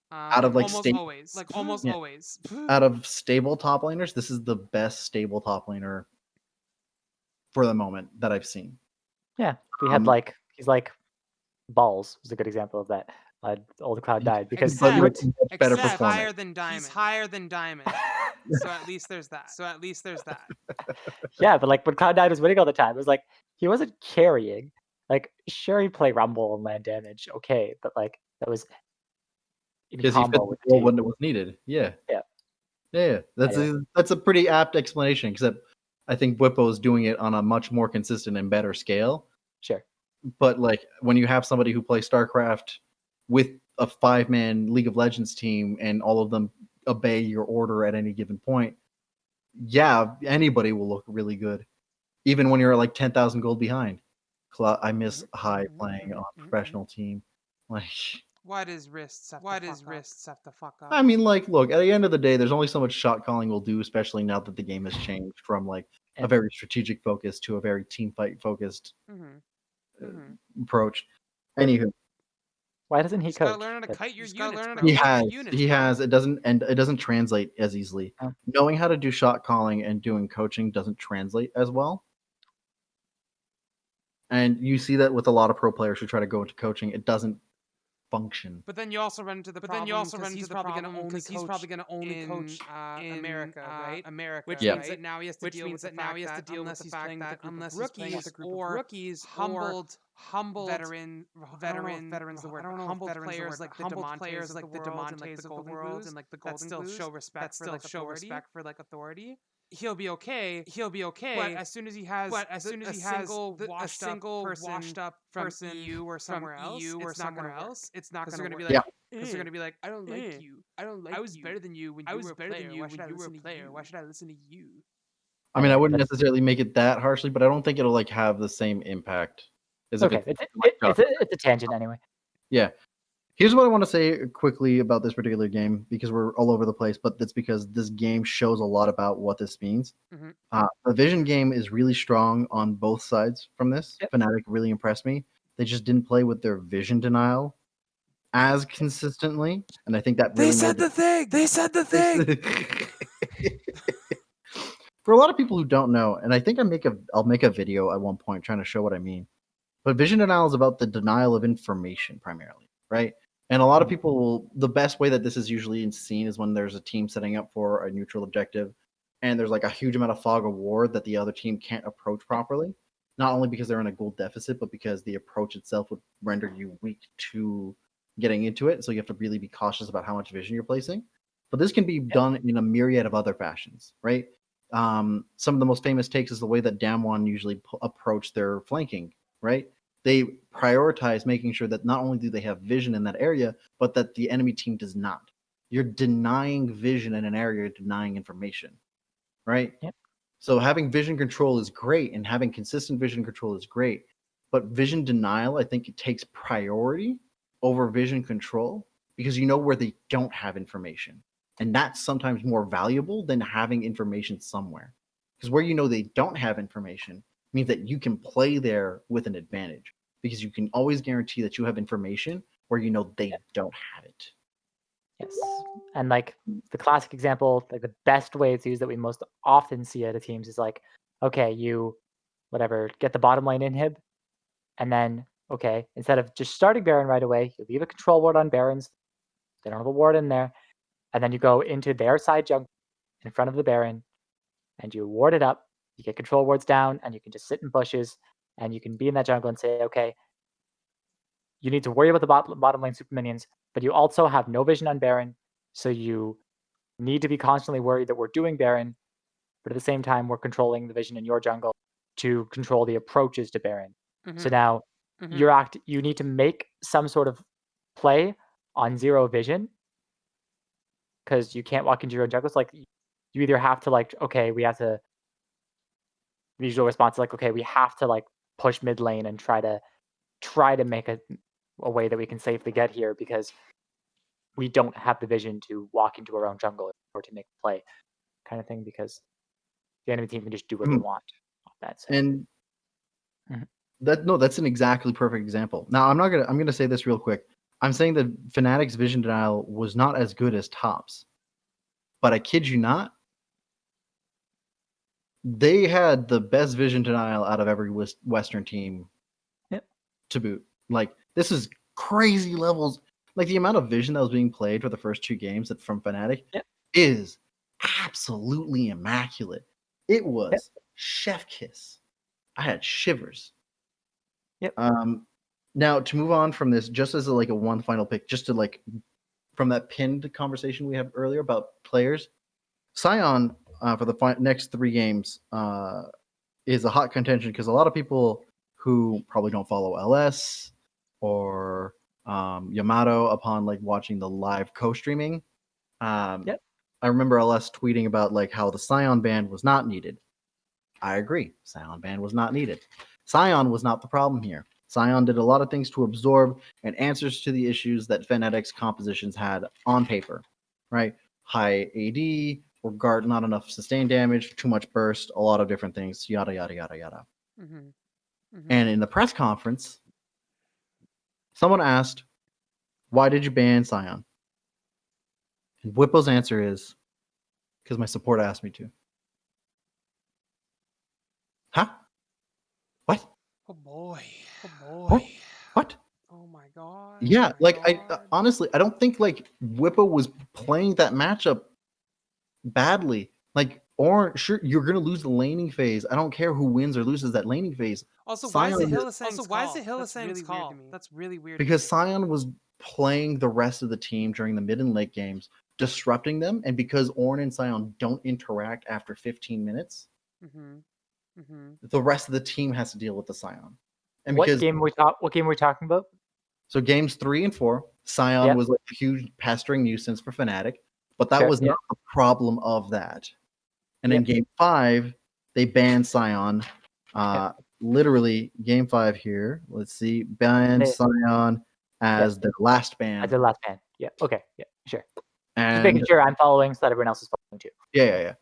Out of almost always. Out of stable top laners, this is the best stable top laner for the moment that I've seen. Yeah, we had he's Balls was a good example of that. Old Cloud died because he would better performance. He's higher than Diamond. So at least there's that. Yeah, but when Cloud died was winning all the time. It was he wasn't carrying. Sure, he played Rumble and land damage, okay, but that was because he fit the role when it was needed. Yeah. That's a pretty apt explanation. Except I think Whippo is doing it on a much more consistent and better scale. Sure. But when you have somebody who plays StarCraft with a 5-man League of Legends team and all of them obey your order at any given point, anybody will look really good, even when you're 10,000 gold behind. I miss High playing on a professional team. Why does wrists have to fuck up? I mean, look, at the end of the day, there's only so much shot calling will do, especially now that the game has changed from a very strategic focus to a very team fight focused approach. Anywho, why doesn't he coach? Learn how to kite your units. He has. It doesn't translate as easily. Oh. Knowing how to do shot calling and doing coaching doesn't translate as well. And you see that with a lot of pro players who try to go into coaching, it doesn't function. But then you also run into the problem. He's probably going to only coach in America, right? Which means that now he has to deal with the fact that unless he's playing with a group of rookies, humbled veterans. The word humbled players like the Demontes of the world and like the Golden Blues that still show respect for like authority. He'll be okay. But as soon as he has a single washed up person from EU or somewhere else, it's not going to work. Because they're going to be like, I don't like you. I was better than you when you were a player. Why should I listen to you? I mean, I wouldn't necessarily make it that harshly, but I don't think it'll like have the same impact. Okay, it's a tangent anyway. Yeah. Here's what I want to say quickly about this particular game, because we're all over the place, but that's because this game shows a lot about what this means. Mm-hmm. The Vision game is really strong on both sides from this. Yep. Fnatic really impressed me. They just didn't play with their Vision denial as consistently, and I think that really They said the thing. For a lot of people who don't know, and I think I'll make a video at one point trying to show what I mean. But Vision denial is about the denial of information primarily, right? And a lot of people, the best way that this is usually seen is when there's a team setting up for a neutral objective and there's like a huge amount of fog of war that the other team can't approach properly. Not only because they're in a gold deficit, but because the approach itself would render you weak to getting into it. So you have to really be cautious about how much vision you're placing. But this can be done in a myriad of other fashions, right? Some of the most famous takes is the way that Damwon usually approach their flanking, right? They prioritize making sure that not only do they have vision in that area, but that the enemy team does not. You're denying vision in an area, you're denying information, right? Yep. So having vision control is great, and having consistent vision control is great. But vision denial, I think it takes priority over vision control because you know where they don't have information. And that's sometimes more valuable than having information somewhere. Because where you know they don't have information means that you can play there with an advantage because you can always guarantee that you have information where you know they don't have it. Yes. And like the classic example, like the best way it's used that we most often see out of teams is like, okay, you get the bottom lane inhib, and then okay, instead of just starting Baron right away, you leave a control ward on Barons. They don't have a ward in there. And then you go into their side jungle in front of the Baron and you ward it up. You get control wards down and you can just sit in bushes and you can be in that jungle and say, okay, you need to worry about the bottom lane super minions, but you also have no vision on Baron. So you need to be constantly worried that we're doing Baron, but at the same time, we're controlling the vision in your jungle to control the approaches to Baron. Mm-hmm. So now you need to make some sort of play on zero vision because you can't walk into your own jungle. It's like you either have to like, okay, we have to visual response like, okay, we have to like push mid lane and try to make a way that we can safely get here because we don't have the vision to walk into our own jungle or to make a play kind of thing because the enemy team can just do what they want off that side. And that's an exactly perfect example. Now I'm gonna say this real quick. I'm saying that Fnatic's vision denial was not as good as Top's. But I kid you not, they had the best vision denial out of every Western team to boot. Like, this is crazy levels. Like, the amount of vision that was being played for the first two games from Fnatic is absolutely immaculate. It was chef kiss. I had shivers. Yep. Now, to move on from this, just as a one final pick, just to from that pinned conversation we had earlier about players, Sion for the next 3 games is a hot contention because a lot of people who probably don't follow LS or Yamato upon watching the live co-streaming. I remember LS tweeting about how the Sion ban was not needed. I agree. Sion ban was not needed. Sion was not the problem here. Sion did a lot of things to absorb and answers to the issues that Fnatic's compositions had on paper, right? High AD, or guard not enough sustained damage, too much burst, a lot of different things, yada, yada, yada, yada. And in the press conference, someone asked, why did you ban Sion? And Whippo's answer is, because my support asked me to. Huh? What? Oh boy. What? Oh my god. Yeah, Oh my like I God. honestly, I don't think like Whippo was playing that matchup badly. Like, or sure, you're gonna lose the laning phase. I don't care who wins or loses that laning phase. Also, why is the Sion is- Hillisang's call? That's really weird. because Sion was playing the rest of the team during the mid and late games, disrupting them, and because Ornn and Sion don't interact after 15 minutes, the rest of the team has to deal with the Sion. And What because game are we talking about? so games 3 and 4, Sion Yep. was like a huge pestering nuisance for Fnatic, but that Sure, was yeah. not the problem of that. And in Yep. game 5, they banned Sion. Literally, game 5 here. Let's see, banned Sion as their last ban. As the last ban. Yeah. Okay. Yeah. Sure. And Just making sure I'm following so that everyone else is following too. yeah.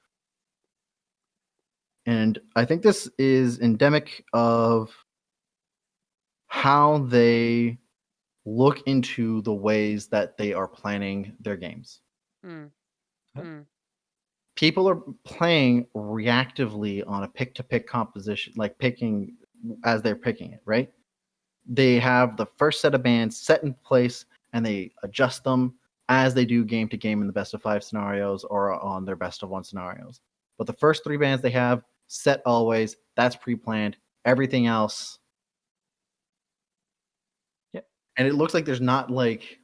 And I think this is endemic of how they look into the ways that they are planning their games. People are playing reactively on a pick-to-pick composition, like picking as they're picking it, right? They have the first set of bans set in place and they adjust them as they do game to game in the best of 5 scenarios or on their best of 1 scenarios. But the first 3 bans they have set always, that's pre-planned. Everything else. Yep. And it looks like there's not like,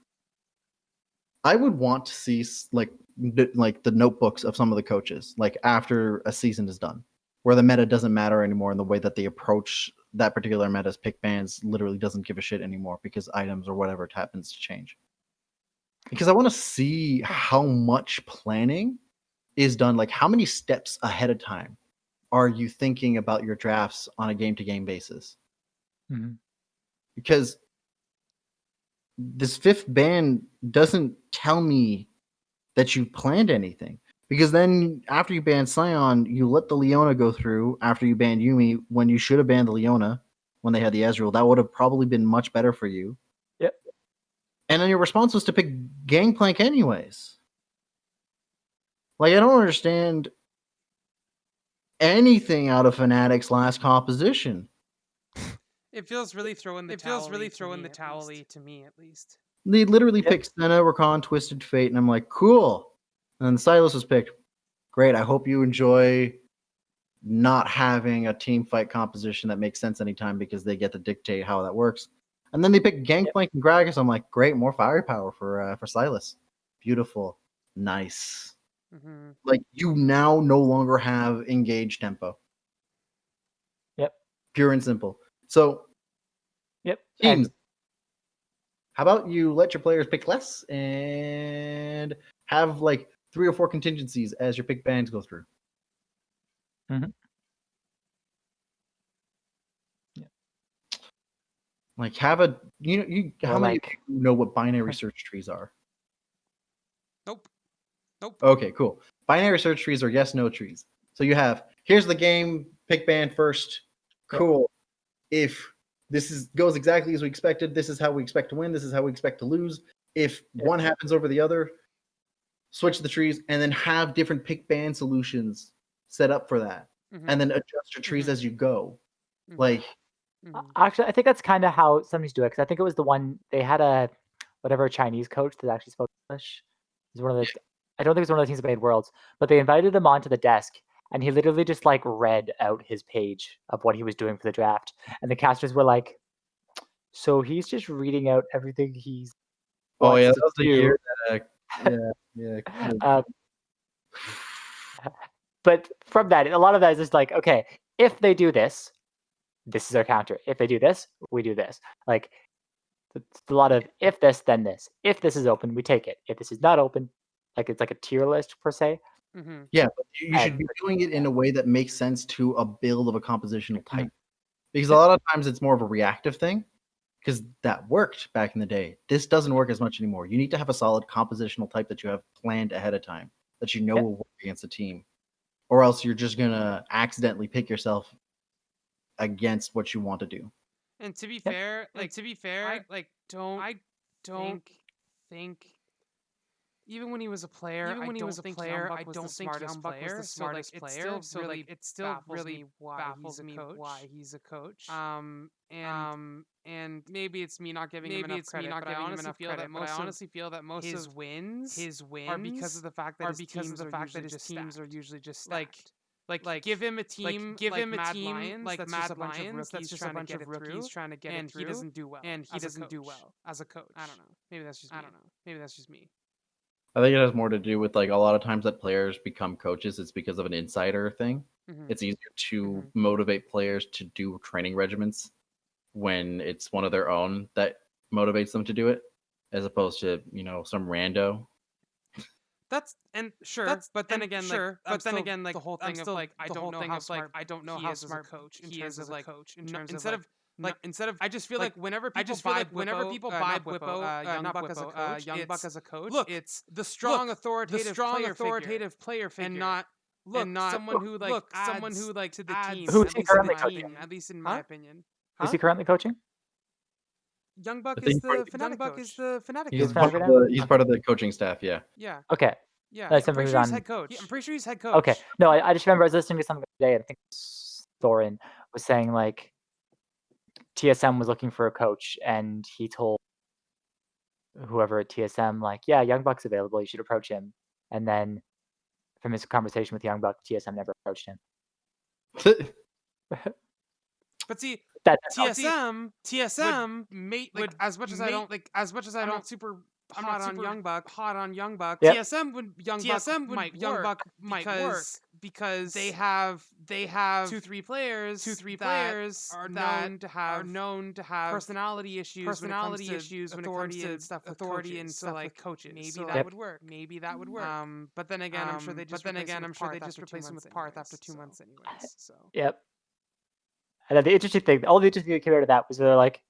I would want to see like the notebooks of some of the coaches, like after a season is done, where the meta doesn't matter anymore and the way that they approach that particular meta's pick bans literally doesn't give a shit anymore because items or whatever happens to change. Because I want to see how much planning is done, like how many steps ahead of time are you thinking about your drafts on a game-to-game basis? Because this 5th ban doesn't tell me that you planned anything. Because then after you ban Sion, you let the Leona go through after you banned Yuumi when you should have banned the Leona when they had the Ezreal. That would have probably been much better for you. Yep. And then your response was to pick Gangplank anyways. Like, I don't understand anything out of Fnatic's last composition. It feels really throwing the towel to me at least. They literally picked Senna, Rakan, Twisted Fate, and I'm like, cool. And then Silas was picked. Great. I hope you enjoy not having a team fight composition that makes sense anytime because they get to dictate how that works. And then they pick Gangplank and Gragas. I'm like, great, more firepower for Silas. Beautiful, nice. Like, you now no longer have engaged tempo. Yep. Pure and simple. So, teams. How about you let your players pick less and have like 3 or 4 contingencies as your pick bans go through? Like, have a how many people know what binary search trees are? Nope. Okay, cool. Binary search trees are yes/no trees. So you have, here's the game, pick ban first. Cool. If this goes exactly as we expected, this is how we expect to win, this is how we expect to lose. If one happens over the other, switch the trees and then have different pick ban solutions set up for that. And then adjust your trees as you go. Like, actually, I think that's kind of how somebody's do it. Because I think it was the one they had a Chinese coach that actually spoke English. It was one of the. I don't think it was one of the teams that made Worlds, but they invited him onto the desk, and he literally just like read out his page of what he was doing for the draft, and the casters were like, "So he's just reading out everything he's." Oh yeah, that was the year that, But from that, a lot of that is just like, okay, if they do this, this is our counter. If they do this, we do this. Like, it's a lot of if this, then this. If this is open, we take it. If this is not open, like it's like a tier list per se. Yeah, but you should be doing it in a way that makes sense to a build of a compositional type. Because a lot of times it's more of a reactive thing. Because that worked back in the day. This doesn't work as much anymore. You need to have a solid compositional type that you have planned ahead of time, that you know will work against a team. Or else you're just gonna accidentally pick yourself against what you want to do. And to be fair, I don't think even when he was a player, I don't think Youngbuck was the smartest player. So like it still really baffles me why he's a coach. And maybe it's me not giving him enough credit, but I honestly feel that most of his wins are because of the fact that his teams are usually just stacked. Like give him a team like Mad Lions, that's just a bunch of rookies trying to get it through, and he doesn't do well as a coach. I don't know. Maybe that's just me. I think it has more to do with like a lot of times that players become coaches. It's because of an insider thing. It's easier to motivate players to do training regimens when it's one of their own that motivates them to do it, as opposed to some rando. But then again, the whole thing of like I don't know how smart coach he is as a coach in terms of instead of I just feel like whenever people buy Bwipo, Youngbuck as a coach, look, it's the strong authoritative player figure, and not someone who to the team. Who is he currently coaching? At least in my opinion. Is he currently coaching? Youngbuck is the Fnatic He's part of the coaching staff. Yeah. Yeah. Okay. Yeah. That's I'm pretty sure something he's head coach. Okay. No, I just remember I was listening to something today. I think Thorin was saying like TSM was looking for a coach, and he told whoever at TSM like, yeah, Youngbuck's available. You should approach him. And then from his conversation with Youngbuck, TSM never approached him. But see, TSM would as much as I don't super hot on Youngbuck. Yep. TSM might work because they have 2-3 players that are known to have personality issues when it comes to stuff with coaches. Maybe that would work. But then again, I'm sure they just replace him with Parth after 2 months anyways. So yep. And then the interesting thing that came out of that was they're like,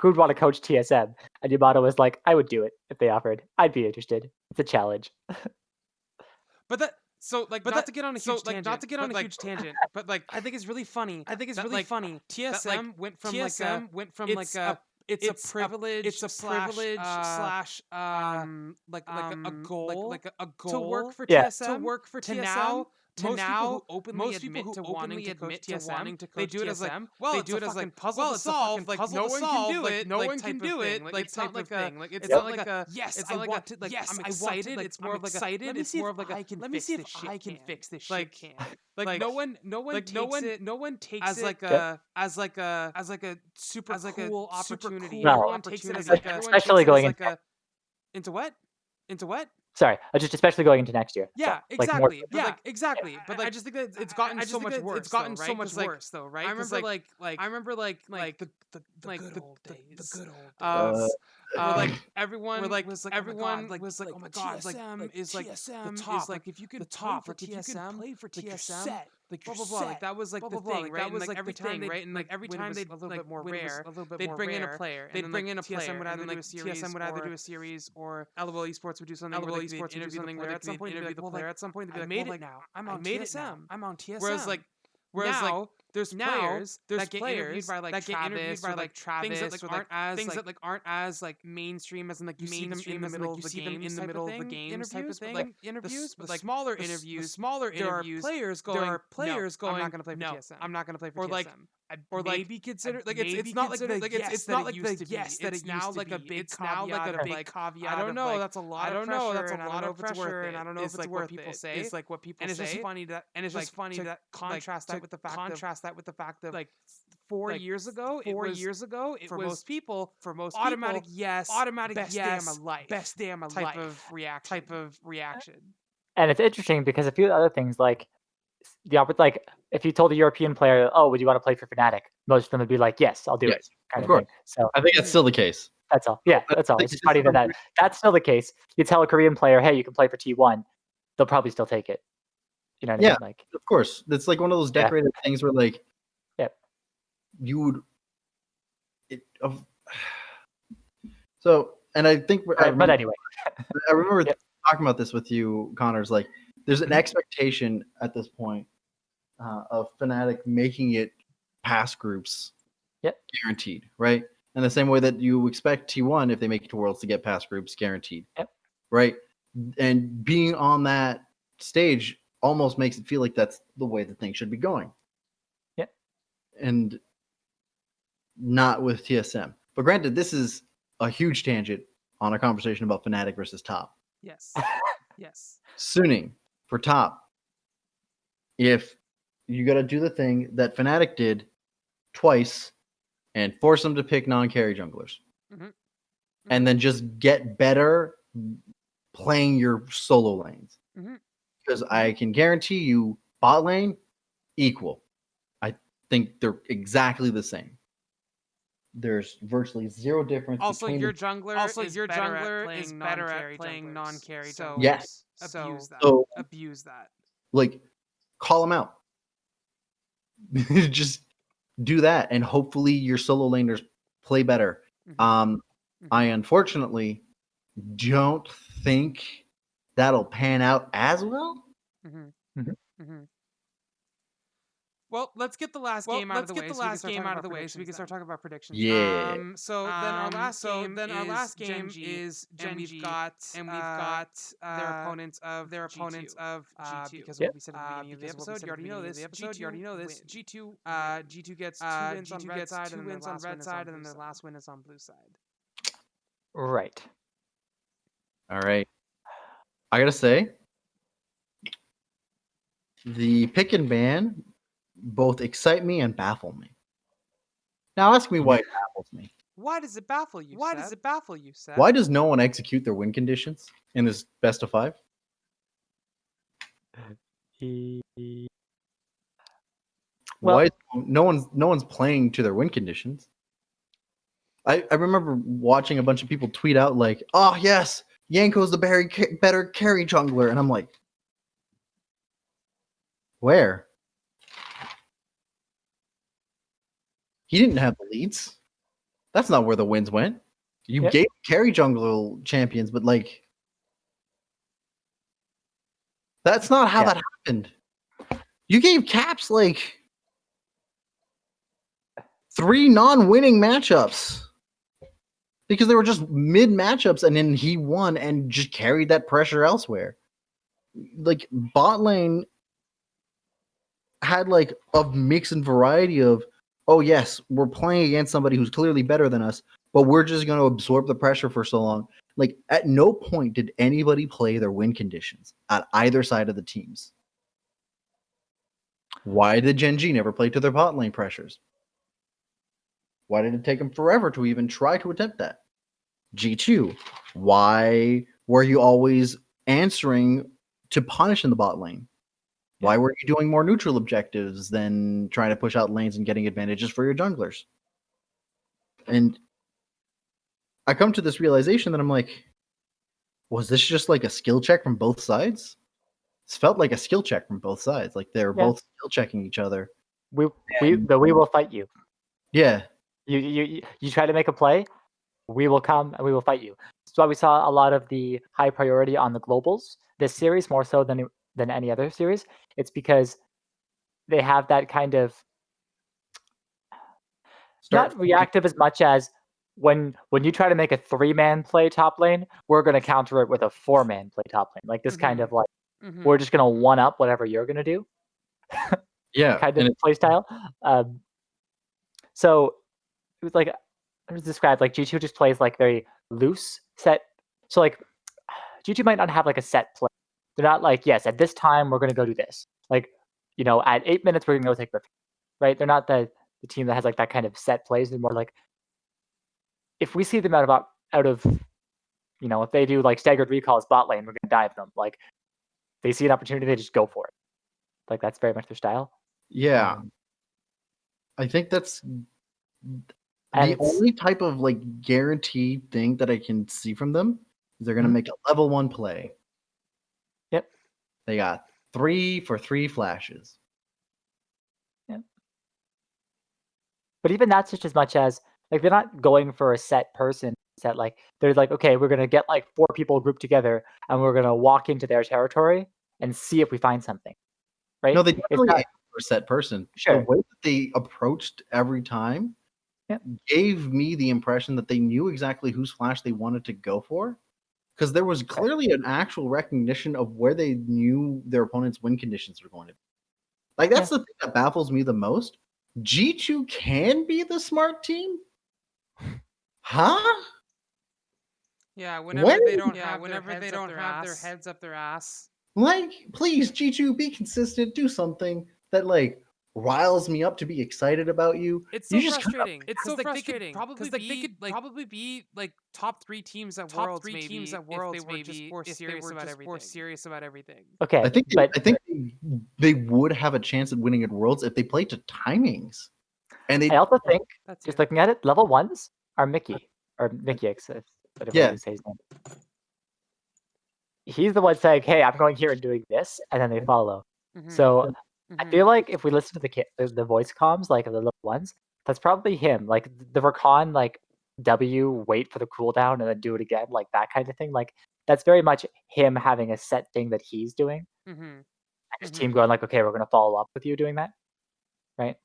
who'd want to coach TSM? And Yamato was like, I would do it if they offered. I'd be interested. It's a challenge. Not to get on a huge tangent, but like I think it's really funny. TSM went from it's a privilege slash a goal to work for TSM to now. Most people who openly admit to wanting to coach they do it as like, well, they do it as like puzzle to solve, like no one can do it, no one can do it. Like it's not like a, it's not like a yes, I want to, like I'm excited. It's more of like a, it's more of like a, let me see if I can fix this shit. Like no one takes it as like a super cool opportunity. Everyone takes it as like a, especially going into what? Sorry, especially going into next year. Yeah, so, exactly. But I just think that it's gotten so much worse. It's gotten so much worse, though, right? I remember the good old days. Like everyone was like, oh my god, TSM is like the top. Like if you could play for TSM, like blah blah blah. Like that was like the thing, right? That was like every time, right? And like every time they'd a little bit more rare, they'd bring in a player. They'd bring in a player. TSM would either do a series, or LOL Esports would do something. LOL Esports would do something where at some point interview the player. At some point they'd be like, well, now I'm on TSM. I'm on TSM. Whereas now there's players that get interviewed by like Travis, things that aren't as like mainstream as in like you see them in the middle of the games type of thing. Like interviews, but like smaller interviews. There are players going. I'm not gonna play for TSM. I'm not gonna play for TSM. Or like maybe consider like it's not like the yes that it now like a big caveat. I don't know. That's a lot of pressure, and I don't know if it's worth it. It's like what people say. And it's just funny that contrast that with the fact that like 4 years ago, it was for most people, automatic yes, best day of my life type of reaction. And it's interesting because a few other things like if you told a European player, oh, would you want to play for Fnatic? Most of them would be like, yes, I'll do it. Of course. So I think that's still the case. That's all. Yeah, that's all. It's just funny that that's still the case. You tell a Korean player, hey, you can play for T1, they'll probably still take it. You know what I mean? Like, of course. It's like one of those decorated things where like you would so, and I think but anyway. I remember talking about this with you, Connors, like there's an expectation at this point of Fnatic making it past groups guaranteed, right? In the same way that you expect T1, if they make it to Worlds, to get past groups guaranteed, right? And being on that stage almost makes it feel like that's the way the thing should be going. Yeah. And not with TSM. But granted, this is a huge tangent on a conversation about Fnatic versus Top. Yes. Yes. Suning for Top. If you got to do the thing that Fnatic did twice and force them to pick non-carry junglers. Mm-hmm. And then just get better playing your solo lanes. Because I can guarantee you bot lane, equal. I think they're exactly the same. There's virtually zero difference. Also, between your jungler is better at playing non-carry junglers. Yes. Abuse that. So, Abuse that. Like, call them out. Just do that, and hopefully your solo laners play better. I unfortunately don't think that'll pan out as well. Well, let's get the last game out of the way so we can start talking about predictions. Yeah. So then our last game is Gen.G, and we've got their opponents of G2. Because what we said at the beginning of the episode, you already know this. G2 gets 2 wins on red side, and then their last win is on blue side. Right. All right. I gotta say, the pick and ban both excite me and baffle me. Now ask me why it baffles me. Why does it baffle you, Seb? Why does no one execute their win conditions in this best of 5? Why no one's playing to their win conditions? I remember watching a bunch of people tweet out like, "Oh yes, Yanko's the better carry jungler," and I'm like, where? He didn't have the leads. That's not where the wins went. You gave carry jungle champions, but like, that's not how that happened. You gave Caps like 3 non-winning matchups because they were just mid matchups, and then he won and just carried that pressure elsewhere. Like, bot lane had like a mix and variety of, oh yes, we're playing against somebody who's clearly better than us, but we're just going to absorb the pressure for so long. Like, at no point did anybody play their win conditions at either side of the teams. Why did Gen.G never play to their bot lane pressures? Why did it take them forever to even try to attempt that? G2, why were you always answering to punish in the bot lane? Why were you doing more neutral objectives than trying to push out lanes and getting advantages for your junglers? And I come to this realization that I'm like, was this just like a skill check from both sides? This felt like a skill check from both sides. Like they were both skill checking each other. We will fight you. Yeah. You try to make a play, we will come and we will fight you. That's why we saw a lot of the high priority on the globals this series, more so than any other series. It's because they have that kind of not reactive as much as when you try to make a 3-man play top lane, we're going to counter it with a 4-man play top lane. Like this kind of like we're just going to one up whatever you're going to do. Kind of play style. So it was like it was described like G2 just plays like very loose set. So like G2 might not have like a set play. They're not like, yes, at this time we're going to go do this. Like, you know, at 8 minutes we're going to go take the right. They're not the team that has like that kind of set plays. They're more like, if we see them out of, you know, if they do like staggered recalls bot lane, we're going to dive them. Like they see an opportunity, they just go for it. Like that's very much their style. Yeah. I think that's the only type of like guaranteed thing that I can see from them is they're going to make a level 1 play. Yep. They got 3 for 3 flashes. Yep. But even that's just as much as like they're not going for a set person. Set like they're like, okay, we're going to get like 4 people grouped together and we're going to walk into their territory and see if we find something. Right? No, they definitely aim for a set person. Sure. The way that they approached every time gave me the impression that they knew exactly whose flash they wanted to go for. because there was clearly an actual recognition of where they knew their opponent's win conditions were going to be. Like, that's the thing that baffles me the most. G2 can be the smart team? Huh? Yeah, whenever they don't have their heads up their ass. Like, please, G2, be consistent. Do something that, like, riles me up to be excited about you. It's so frustrating. It's so frustrating. They could probably be like top 3 teams at Worlds, maybe, if they were just more serious about everything. Okay, I think they would have a chance at winning at Worlds if they played to timings. And I also think, just looking at it, level 1s are Mickey, or Mickey-X, whatever you say his name. He's the one saying, hey, I'm going here and doing this, and then they follow. So I feel like if we listen to the voice comms, like the little ones, that's probably him. Like the Rakan, like W, wait for the cooldown and then do it again, like that kind of thing. Like that's very much him having a set thing that he's doing. And his team going like, okay, we're going to follow up with you doing that, right?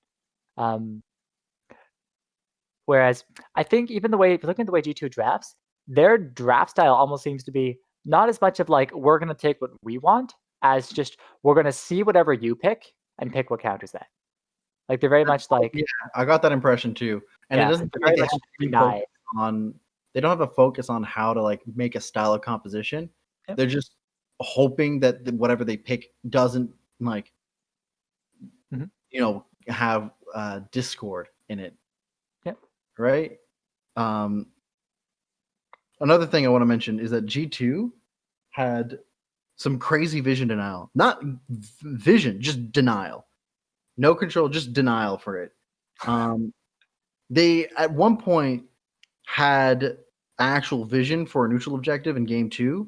Whereas I think even the way, if you're looking at the way G2 drafts, their draft style almost seems to be not as much of like, we're going to take what we want, as just, we're going to see whatever you pick and pick what counters that. Like, they're very much like... Yeah, I got that impression too. And it doesn't very much deny on... They don't have a focus on how to, like, make a style of composition. Yep. They're just hoping that whatever they pick doesn't, like, you know, have discord in it. Yep. Right? Another thing I want to mention is that G2 had some crazy vision denial. Not vision, just denial. No control, just denial for it. They, at one point, had actual vision for a neutral objective in Game 2,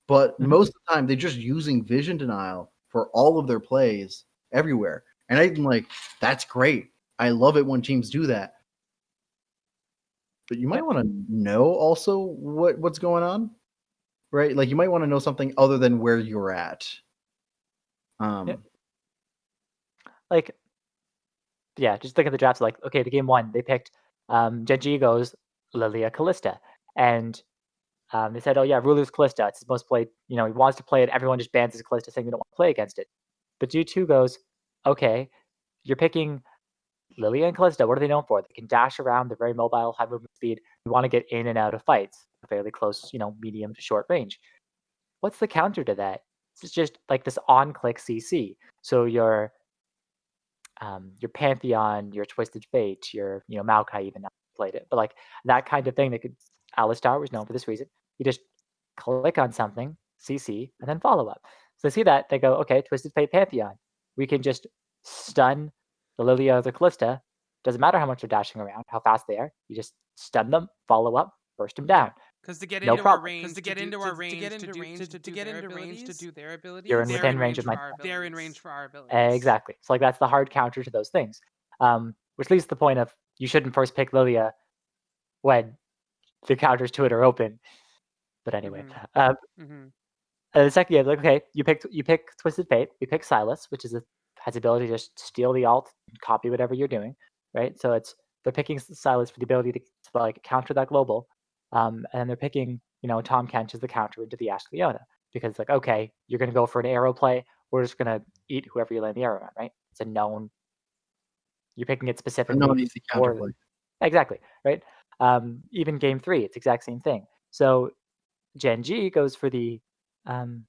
but most of the time, they're just using vision denial for all of their plays everywhere. And I'm like, that's great. I love it when teams do that. But you might want to know also what's going on, right? Like, you might want to know something other than where you're at. Like, yeah, just look at the drafts. Like, okay, the game 1, they picked Gen.G goes Lilia Kalista. And they said, oh yeah, Rulu's Kalista. It's his most played, you know, he wants to play it. Everyone just bans his Kalista saying they don't want to play against it. But G2 goes, okay, you're picking Lilia and Kalista. What are they known for? They can dash around. They're very mobile, high movement speed. You want to get in and out of fights, fairly close, you know, medium to short range. What's the counter to that? It's just like this on-click CC. So your Pantheon, your Twisted Fate, your, you know, Maokai even played it, but like that kind of thing that could, Alistar was known for this reason. You just click on something, CC, and then follow up. So they see that, they go, okay, Twisted Fate Pantheon. We can just stun the Lilia or the Kalista. Doesn't matter how much they're dashing around, how fast they are. You just stun them, follow up, burst them down. Because to get into our range, to get into range to do their abilities, you're within range of my. They're in range for our abilities. Exactly. So like that's the hard counter to those things, which leads to the point of you shouldn't first pick Lilia when the counters to it are open. But anyway, the second game, like, okay, you pick Twisted Fate. We pick Silas, which has the ability to just steal the ult, and copy whatever you're doing, right? So they're picking Silas for the ability to like counter that global. And they're picking, you know, Tom Kench as the counter into the Ash Leona, because it's like, okay, you're going to go for an arrow play. We're just going to eat whoever you land the arrow on, right? It's a known. You're picking it specifically. A known easy counter play. Exactly, right? Even Game 3, it's the exact same thing. So Gen.G goes for the. Again,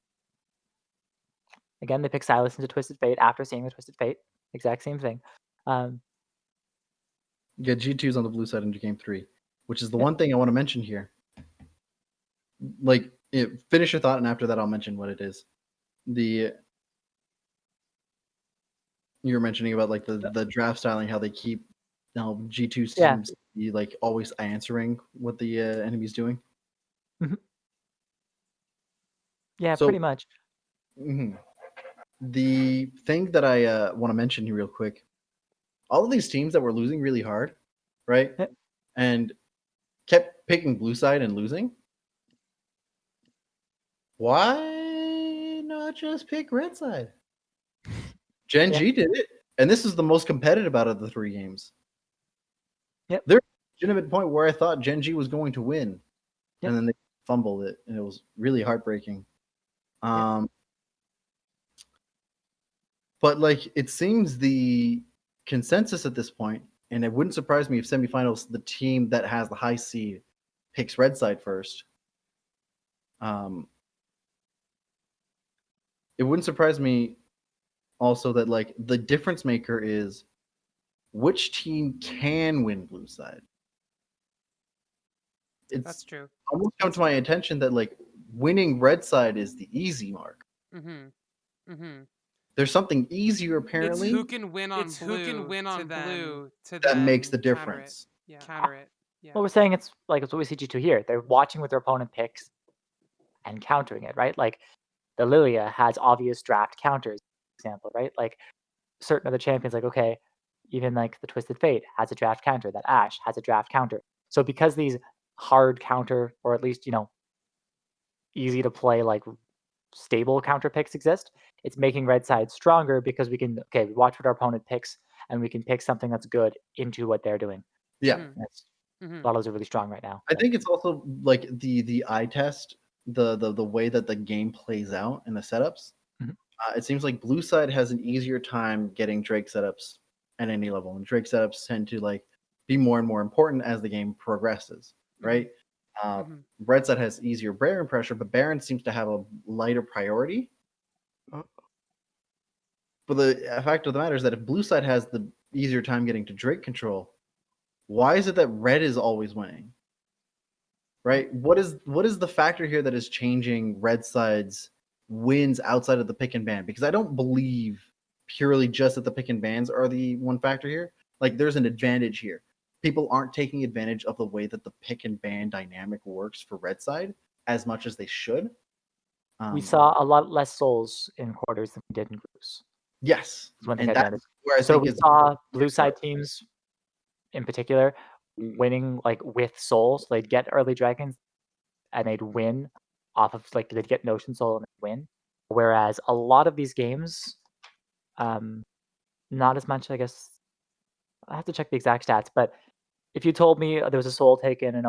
they pick Silas into Twisted Fate after seeing the Twisted Fate. Exact same thing. Yeah, G2's on the blue side into Game 3. Which is the one thing I want to mention here. Like, finish your thought, and after that, I'll mention what it is. You were mentioning about like the draft styling, how they keep G2 teams be like always answering what the enemy's doing. Yeah, so, pretty much. The thing that I want to mention here real quick, all of these teams that were losing really hard, right? And kept picking blue side and losing. Why not just pick red side? Gen.G did it, and this is the most competitive out of the 3 games. Yep. There's a legitimate point where I thought Gen.G was going to win, and then they fumbled it, and it was really heartbreaking. But like it seems the consensus at this point, and it wouldn't surprise me if semifinals the team that has the high seed picks red side first. It wouldn't surprise me also that like the difference maker is which team can win blue side. That's true. Almost come to my attention that like winning red side is the easy mark. There's something easier apparently. It's who can win on blue that makes the difference. Counter it. Yeah. Well, we're saying it's like it's what we see G2 here. They're watching what their opponent picks and countering it, right? Like the Lilia has obvious draft counters, for example, right? Like certain other champions, like okay, even like the Twisted Fate has a draft counter. That Ashe has a draft counter. So because these hard counter, or at least easy to play like stable counter picks exist, it's making red side stronger because we can we watch what our opponent picks and we can pick something that's good into what they're doing. Yeah. A lot of those are really strong right now. I think it's also like the eye test, the way that the game plays out in the setups. It seems like blue side has an easier time getting Drake setups at any level, and Drake setups tend to like be more and more important as the game progresses, right? Red side has easier Baron pressure, but Baron seems to have a lighter priority. But the fact of the matter is that if blue side has the easier time getting to Drake control, why is it that red is always winning? Right? What is the factor here that is changing red side's wins outside of the pick and ban? Because I don't believe purely just that the pick and bans are the one factor here. Like there's an advantage here. People aren't taking advantage of the way that the pick and ban dynamic works for red side as much as they should. We saw a lot less souls in quarters than we did in groups. Yes. And that's where I think we saw blue side teams in particular winning like with souls. They'd get early dragons and they'd win off of like they'd get notion soul and they'd win. Whereas a lot of these games, not as much, I guess. I have to check the exact stats, but if you told me there was a soul taken in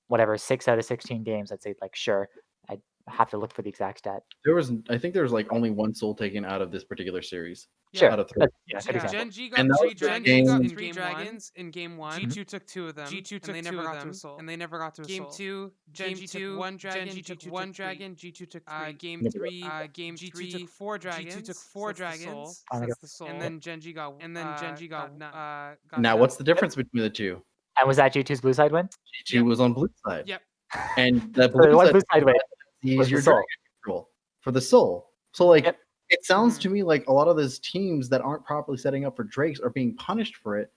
whatever 6 out of 16 games, I'd say like sure. I'd have to look for the exact stat. I think there was like only one soul taken out of this particular series. Sure. Out of 3. Gen.G got 3 dragons in game 1. G2 took 2 of them. G2 took 2 of them, and they never got to a soul. Game 2, Gen.G took 1 dragon. G2 took 1 dragon. G2 took 3. Game 3, G2 took 4 dragons. G2 took 4 dragons. That's the soul. And then Gen.G got. Now, what's the difference between the two? And was that G2's blue side win? G2 was on blue side. Yep. And the blue side win. Easier dragon control for the soul. So like it sounds to me like a lot of those teams that aren't properly setting up for Drakes are being punished for it.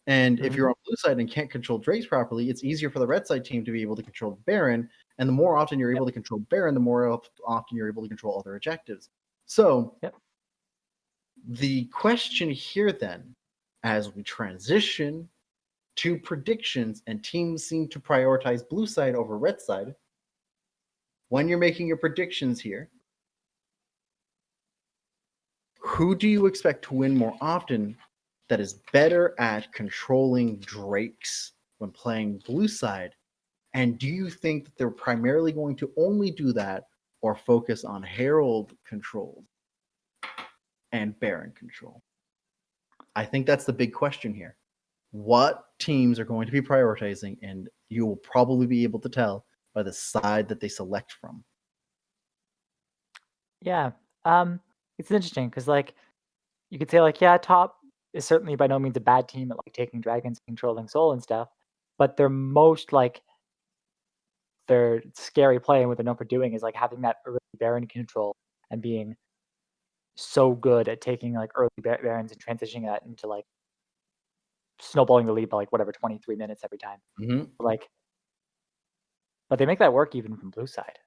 And if you're on blue side and can't control Drakes properly, it's easier for the red side team to be able to control Baron. And the more often you're able to control Baron, the more often you're able to control other objectives. So the question here then, as we transition to predictions and teams seem to prioritize blue side over red side, when you're making your predictions here, who do you expect to win more often that is better at controlling Drakes when playing blue side? And do you think that they're primarily going to only do that or focus on Herald control and Baron control? I think that's the big question here. What teams are going to be prioritizing, and you will probably be able to tell by the side that they select from. Yeah. It's interesting because like you could say like, yeah, top is certainly by no means a bad team at like taking dragons, controlling soul and stuff, but they're most like their scary play and what they're known for doing is like having that early Baron control and being so good at taking like early Barons and transitioning that into like snowballing the lead by like whatever 23 minutes every time. Like, but they make that work even from blue side.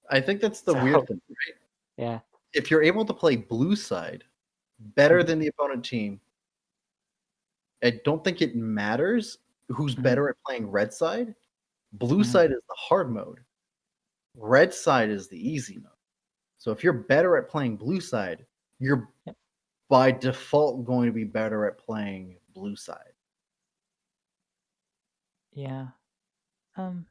I think that's the weird thing, right? Yeah. If you're able to play blue side better than the opponent team, I don't think it matters who's better at playing red side. Blue side is the hard mode. Red side is the easy mode. So if you're better at playing blue side, you're by default going to be better at playing blue side. Yeah. Um.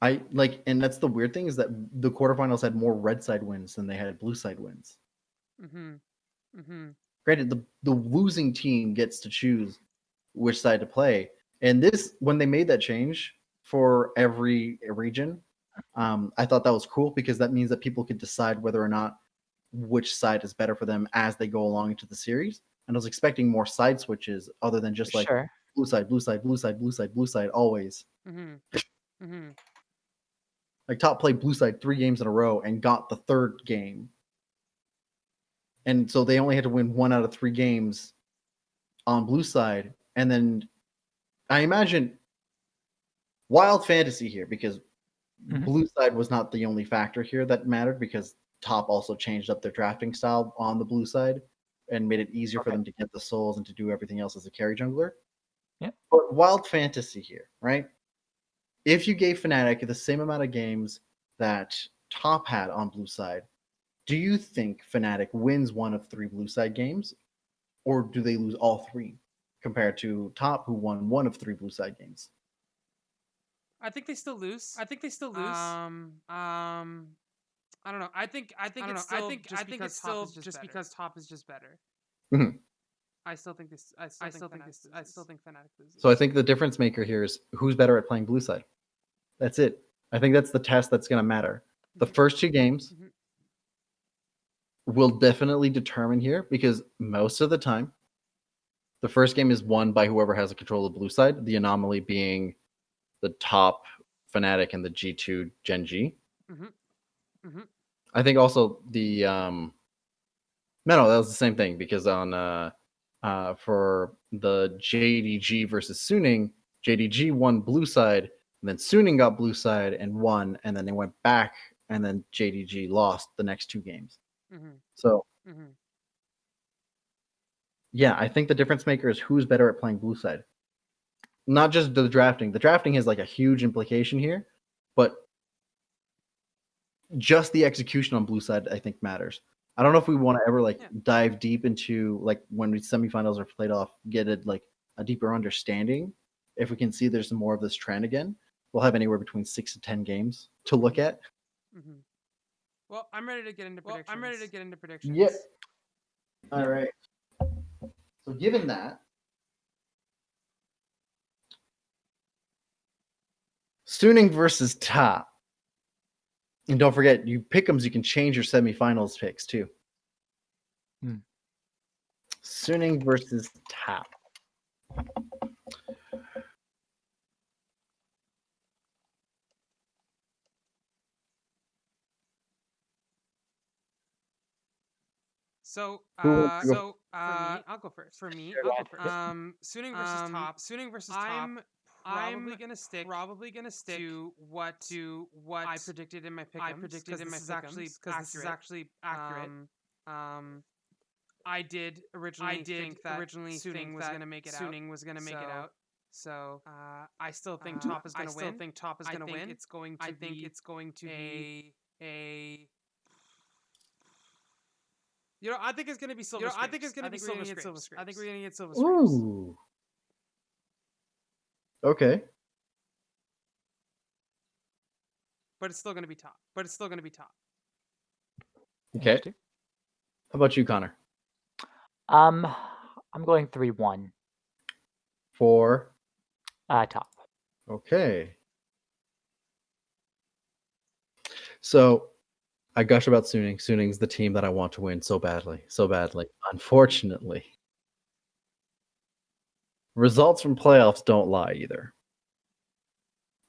And that's the weird thing is that the quarterfinals had more red side wins than they had blue side wins. Granted, the losing team gets to choose which side to play. And this, when they made that change for every region, I thought that was cool because that means that people could decide whether or not which side is better for them as they go along into the series. And I was expecting more side switches other than just like Sure. blue side, blue side, blue side, blue side, blue side, always. Like top played blue side 3 games in a row and got the third game. And so they only had to win 1 out of 3 games on blue side. And then I imagine wild fantasy here because blue side was not the only factor here that mattered because top also changed up their drafting style on the blue side and made it easier for them to get the souls and to do everything else as a carry jungler. Yeah. But wild fantasy here, right? If you gave Fnatic the same amount of games that top had on blue side, do you think Fnatic wins 1 of 3 blue side games, or do they lose all 3 compared to top who won 1 of 3 blue side games? I think they still lose. I don't know. I think it's still just because top is just better. Mhm. I still think Fnatic loses. So I think the difference maker here is who's better at playing blue side. That's it. I think that's the test that's going to matter. The first 2 games will definitely determine here because most of the time, the first game is won by whoever has a control of the blue side, the anomaly being the top Fnatic and the G2 Gen.G. I think also the no, that was the same thing because on for the JDG versus Suning, JDG won blue side, and then Suning got blue side and won, and then they went back, and then JDG lost the next 2 games. So, yeah, I think the difference maker is who's better at playing blue side. Not just the drafting. The drafting has like a huge implication here, but just the execution on blue side, I think, matters. I don't know if we want to ever dive deep into like when we semifinals are played off, get it like a deeper understanding. If we can see there's more of this trend again, we'll have anywhere between 6 to 10 games to look at. Well, I'm ready to get into predictions. Yep. All right. So given that, Suning versus top. And don't forget, you pick'ems, you can change your semifinals picks too. Suning versus top. So, I'll go first. For me, Sure, I'll go first. yeah. Suning versus top. I'm probably gonna stick to what I predicted in my pick'ems because this is actually accurate. I did originally think that Suning was gonna make it out. So I still think top is gonna win. I think it's going to be a. I think it's gonna be Silver Screams. I think we're gonna get Silver Screams. Ooh. Okay. But it's still gonna be top. Okay. How about you, Connor? I'm going 3-1. For top. Okay. So I gush about Suning. Suning's the team that I want to win so badly. Unfortunately, results from playoffs don't lie either.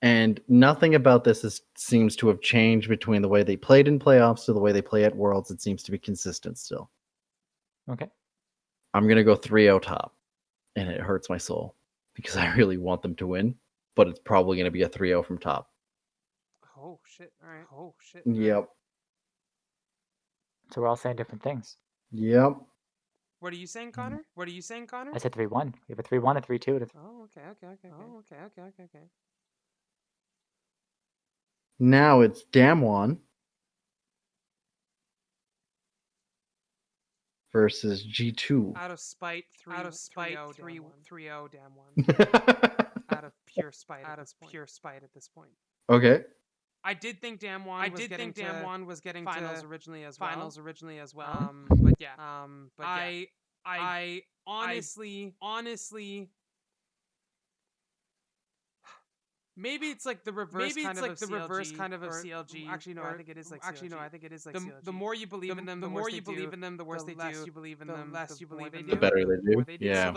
And nothing about this seems to have changed between the way they played in playoffs to the way they play at Worlds. It seems to be consistent still. Okay. I'm going to go 3-0 top. And it hurts my soul because I really want them to win. But it's probably going to be a 3-0 from top. Oh, shit. All right. Yep. So we're all saying different things. Yep. What are you saying, Connor? I said 3-1. We have a 3-1, a 3-2. Oh, okay. Now it's Damwon versus G2. Out of spite, 3-0, damn one. Out of pure spite at this point. Okay. I did think Damn One was getting finals originally as well. But yeah. I honestly, maybe it's like the reverse kind of CLG. Actually, no, I think it is like CLG. The more you believe in them, the worse they do. The less you believe in them, The better they do. Yeah.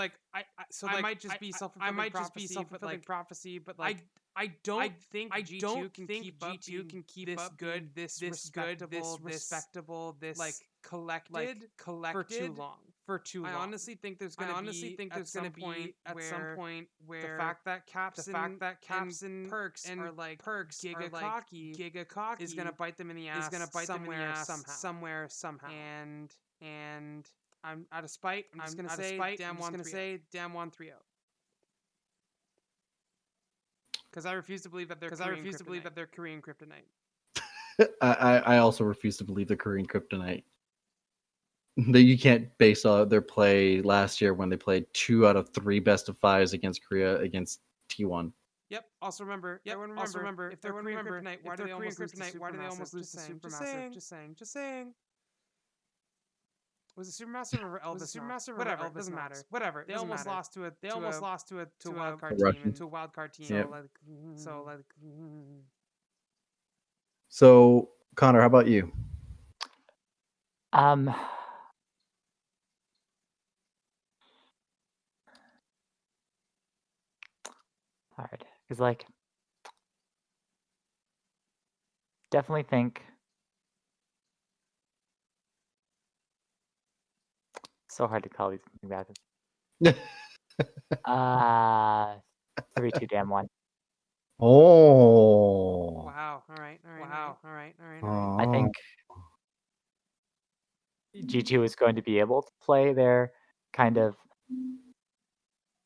So I might just be self-fulfilling prophecy, but like I don't think G2 can keep up this respectable, like collected for too long. I honestly think there's going to be at some point where the fact that caps and perks are like giga cocky is going to bite them in the ass somewhere somehow. And I'm out of spite. I'm just going to say Damn One 3-0. Because I refuse to believe that they're Korean kryptonite. I also refuse to believe the Korean kryptonite. That you can't base their play last year when they played 2 out of 3 best of 5s against Korea against T1. Yep. Also remember, if they're Korean kryptonite, why do they almost lose to Supermassive? Just saying. Was it Supermassive or Elvis? Whatever, doesn't matter. Whatever. They almost lost to a wildcard team. Yep. So So Connor, how about you? Hard, because like definitely think so hard to call these matches. 3-2 Damn One. Oh. Wow. All right. I think G2 is going to be able to play their kind of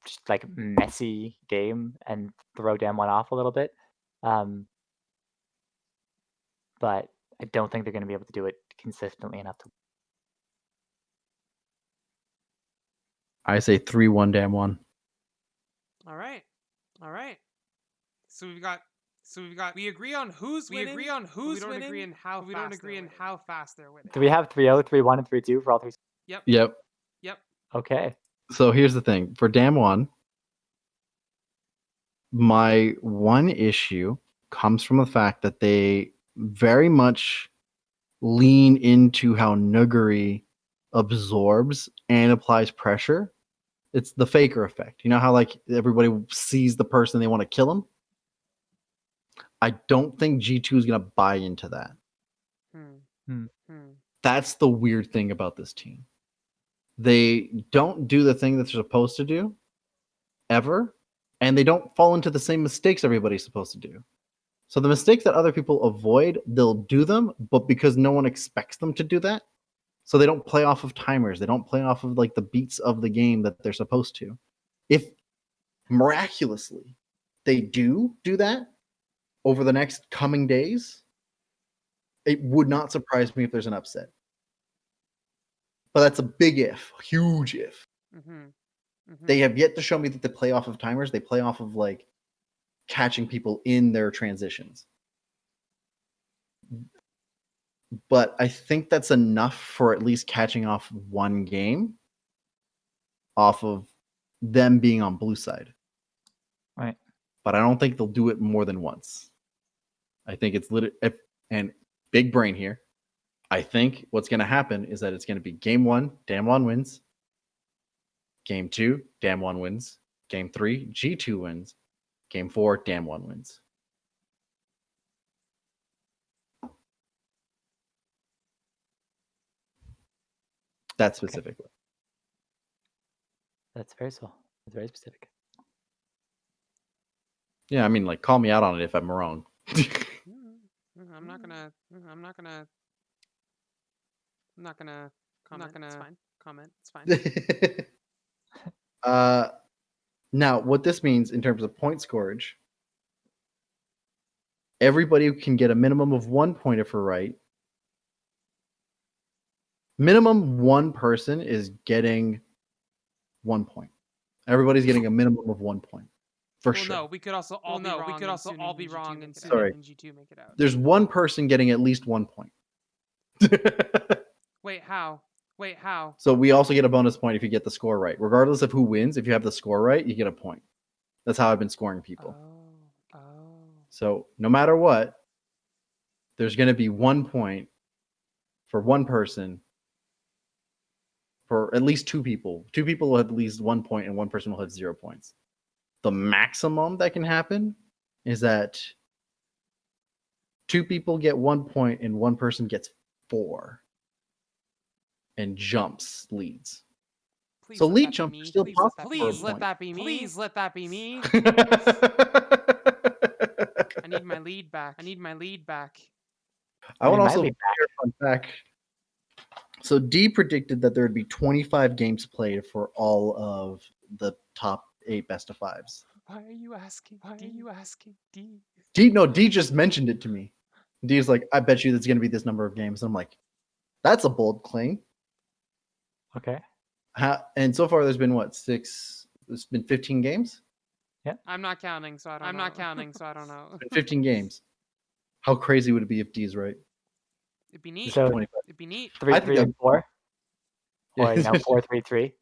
just like messy game and throw Damn One off a little bit. But I don't think they're going to be able to do it consistently enough to. I say 3-1 Damn One. All right. So we've got. We agree on who's winning. We don't agree on how fast they're winning. Do we have 3-0, 3-1, and 3-2 for all 3? Yep. Okay. So here's the thing. For Damn One, my one issue comes from the fact that they very much lean into how Nuggery absorbs and applies pressure. It's the faker effect. You know how like everybody sees the person they want to kill him? I don't think G2 is going to buy into that. That's the weird thing about this team. They don't do the thing that they're supposed to do ever, and they don't fall into the same mistakes everybody's supposed to do. So the mistakes that other people avoid, they'll do them, but because no one expects them to do that, so they don't play off of timers. They don't play off of like the beats of the game that they're supposed to. If miraculously they do that over the next coming days, it would not surprise me if there's an upset. But that's a big if, a huge if. They have yet to show me that they play off of timers. They play off of like catching people in their transitions. But I think that's enough for at least catching off one game off of them being on blue side. Right. But I don't think they'll do it more than once. I think it's and big brain here. I think what's going to happen is that it's going to be game 1, Damn One wins. Game 2, Damn One wins. Game 3, G2 wins. Game 4, Damn One wins. That specifically. Okay. That's very so. That's very specific. Yeah, I mean, like, call me out on it if I'm wrong. I'm not gonna comment. It's fine. Now, what this means in terms of point scorage, everybody can get a minimum of 1 point if we're right, minimum one person is getting 1 point. Everybody's getting a minimum of 1 point. For sure. No, we could also all be wrong. We could also all be wrong and Sorry. Gen.G make it out. There's one person getting at least 1 point. Wait, how? So we also get a bonus point if you get the score right. Regardless of who wins, if you have the score right, you get a point. That's how I've been scoring people. Oh. So no matter what, there's going to be 1 point for one person for at least two people. Two people will have at least 1 point and one person will have 0 points. The maximum that can happen is that two people get 1 point and one person gets 4 and jumps leads. Please so let lead that be jumps me. are still Please possible. Please let that be me. Please let that be me. I need my lead back. I want my also lead share a fun fact. So D predicted that there would be 25 games played for all of the top 8 best of 5s. Why are you asking? D? D just mentioned it to me. D is like, I bet you there's going to be this number of games. And I'm like, that's a bold claim. Okay. And so far there's been what, 6? There's been 15 games. Yeah. I'm not counting, so I don't know. It's been 15 games. How crazy would it be if D's right? It'd be neat. So 25. It'd be neat. 3, I think 3, and 4, or Yeah. 4, 3, 3.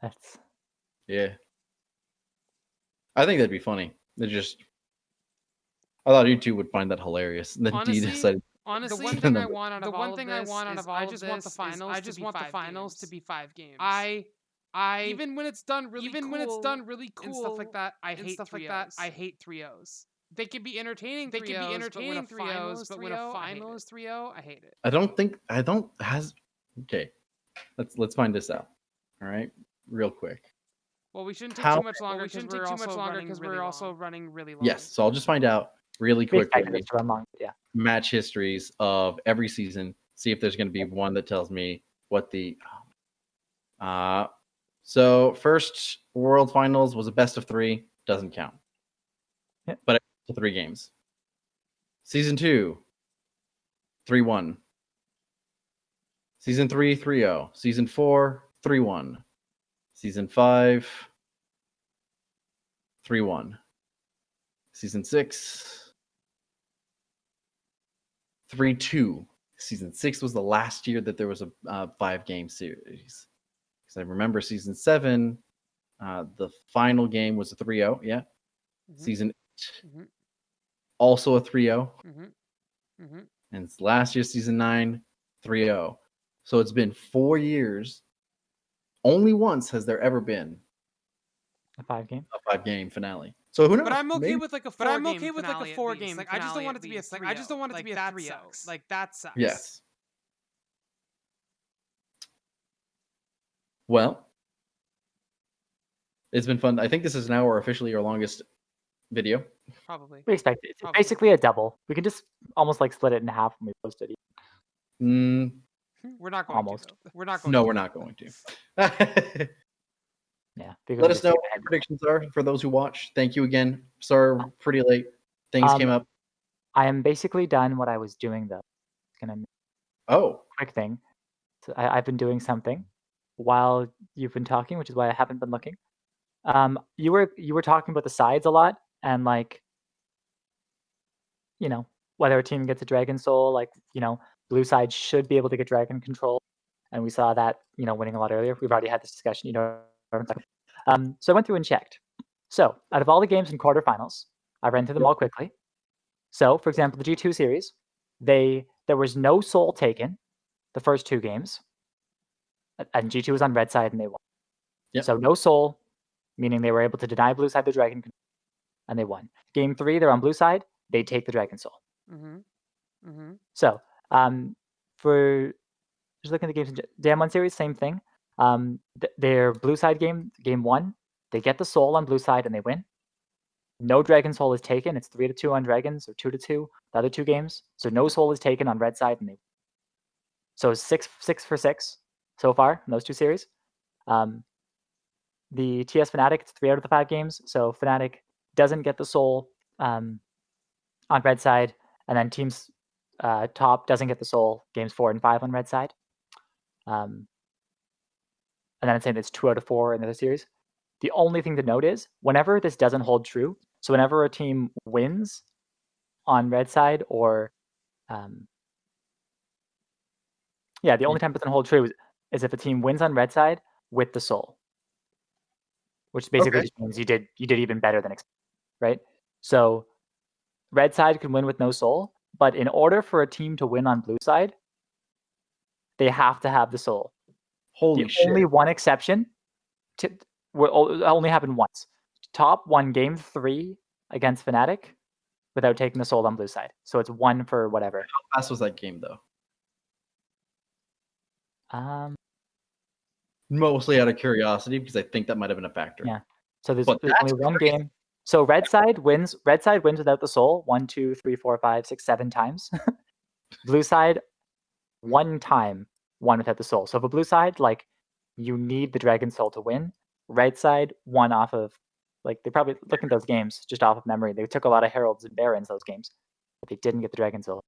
That's Yeah. I think that'd be funny. I thought you two would find that hilarious. And then D decided. Honestly, the one thing I want out of all of this, I just want the finals to be 5 games. I even when it's done really cool and stuff like that, I hate 3-0s. They can be entertaining 3-0s, but when a final is 3-0, I hate it. Okay. Let's find this out. All right. Real quick. Well, we shouldn't take too much longer because we're also running really long. Yes. So I'll just find out really we expected quickly it to run long. Yeah. match histories of every season. See if there's going to be one that tells me what the. So first World Finals was a best of 3. Doesn't count. Yeah. But it's 3 games. Season 2, 3-1. Season 3, 3-0. Season 4, 3-1. Season 5, 3-1. Season 6, 3-2. Season 6 was the last year that there was a 5-game series. Because I remember season 7, the final game was a 3-0. Yeah. Mm-hmm. Season 8, also a 3-0. Mm-hmm. And it's last year, season 9, 3-0. So it's been 4 years. Only once has there ever been a 5-game finale. So who knows? But I'm okay with like a 4-game game. Like I just don't want it to be a 3-0. I just don't want it to be a 3-0. Like that sucks. Yes. Well, it's been fun. I think this is now officially our longest video. Probably. We expect it. It's basically a double. We can just almost like split it in half when we post it. We're not going almost. to. We're not going No, to. we're not going to. Yeah. Let us know what your predictions are for those who watch. Thank you again. Sorry, we're pretty late. Things came up. I am basically done what I was doing though. It's gonna quick thing. So I've been doing something while you've been talking, which is why I haven't been looking. You were talking about the sides a lot and like, whether a team gets a dragon soul, like, blue side should be able to get dragon control. And we saw that, winning a lot earlier. We've already had this discussion, so I went through and checked. So out of all the games in quarterfinals, I ran through them all quickly. So, for example, the G2 series, there was no soul taken the first 2 games. And G2 was on red side and they won. Yep. So no soul, meaning they were able to deny blue side the dragon control, and they won. Game 3, they're on blue side, they take the dragon soul. So, for just looking at the games in Jam 1 series, same thing. Their blue side game 1, they get the soul on blue side and they win. No dragon soul is taken. It's 3-2 on dragons or 2-2 the other 2 games. So no soul is taken on red side and they win. So 6 for 6 so far in those 2 series. The TS Fnatic, it's 3 out of the 5 games. So Fnatic doesn't get the soul on red side, and then teams top doesn't get the soul games 4 and 5 on red side. And then I'm saying it's 2 out of 4 in the other series. The only thing to note is whenever this doesn't hold true, so whenever a team wins on red side or the only time it doesn't hold true is if a team wins on red side with the soul, which basically just means you did even better than expected, right? So red side can win with no soul, but in order for a team to win on blue side, they have to have the soul. Holy shit! Only one exception will only happen once. Top won game 3 against Fnatic without taking the soul on blue side. So it's 1 for whatever. How fast was that game though? Mostly out of curiosity because I think that might have been a factor. Yeah. So there's only one game. So red side wins without the soul 1, 2, 3, 4, 5, 6, 7 times. Blue side 1 time won without the soul. So for blue side, like you need the dragon soul to win. Red side won off of they probably looking at those games just off of memory. They took a lot of heralds and barons those games, but they didn't get the dragon soul.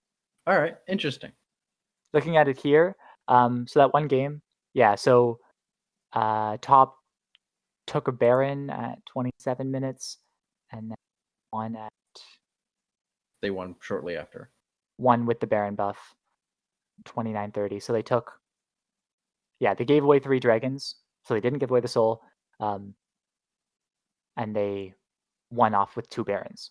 All right, interesting. Looking at it here, so that one game, so top took a baron at 27 minutes and then won at they won shortly after. Won with the baron buff 29-30. So they took they gave away 3 dragons, so they didn't give away the soul. And they won off with 2 barons.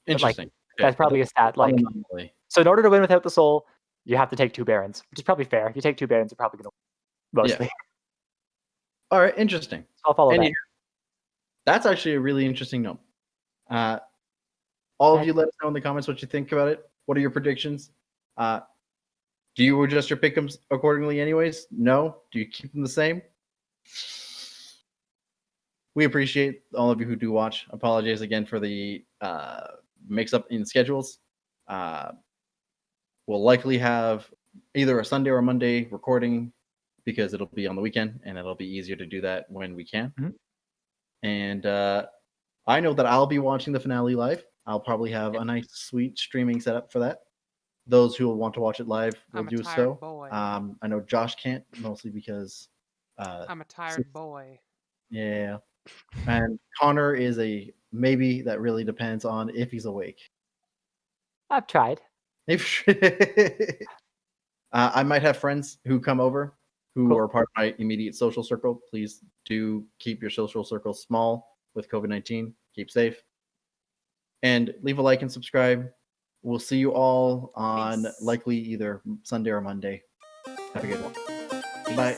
Interesting. That's probably a stat so in order to win without the soul, you have to take 2 barons, which is probably fair. If you take 2 barons, you're probably going to win mostly. Yeah. All right, interesting. So I'll follow that. That's actually a really interesting note. All of you let us know in the comments what you think about it. What are your predictions? Do you adjust your pick'ems accordingly anyways? No? Do you keep them the same? We appreciate all of you who do watch. Apologies again for the mix-up in schedules. We'll likely have either a Sunday or a Monday recording because it'll be on the weekend, and it'll be easier to do that when we can. Mm-hmm. And I know that I'll be watching the finale live. I'll probably have a nice, sweet streaming setup for that. Those who will want to watch it live will do so. Boy. I know Josh can't, mostly because... I'm a tired boy. Yeah. And Connor is a maybe that really depends on if he's awake. I've tried. I might have friends who come over who are part of my immediate social circle. Please do keep your social circle small with COVID-19. Keep safe. And leave a like and subscribe. We'll see you all on likely either Sunday or Monday. Have a good one. Bye.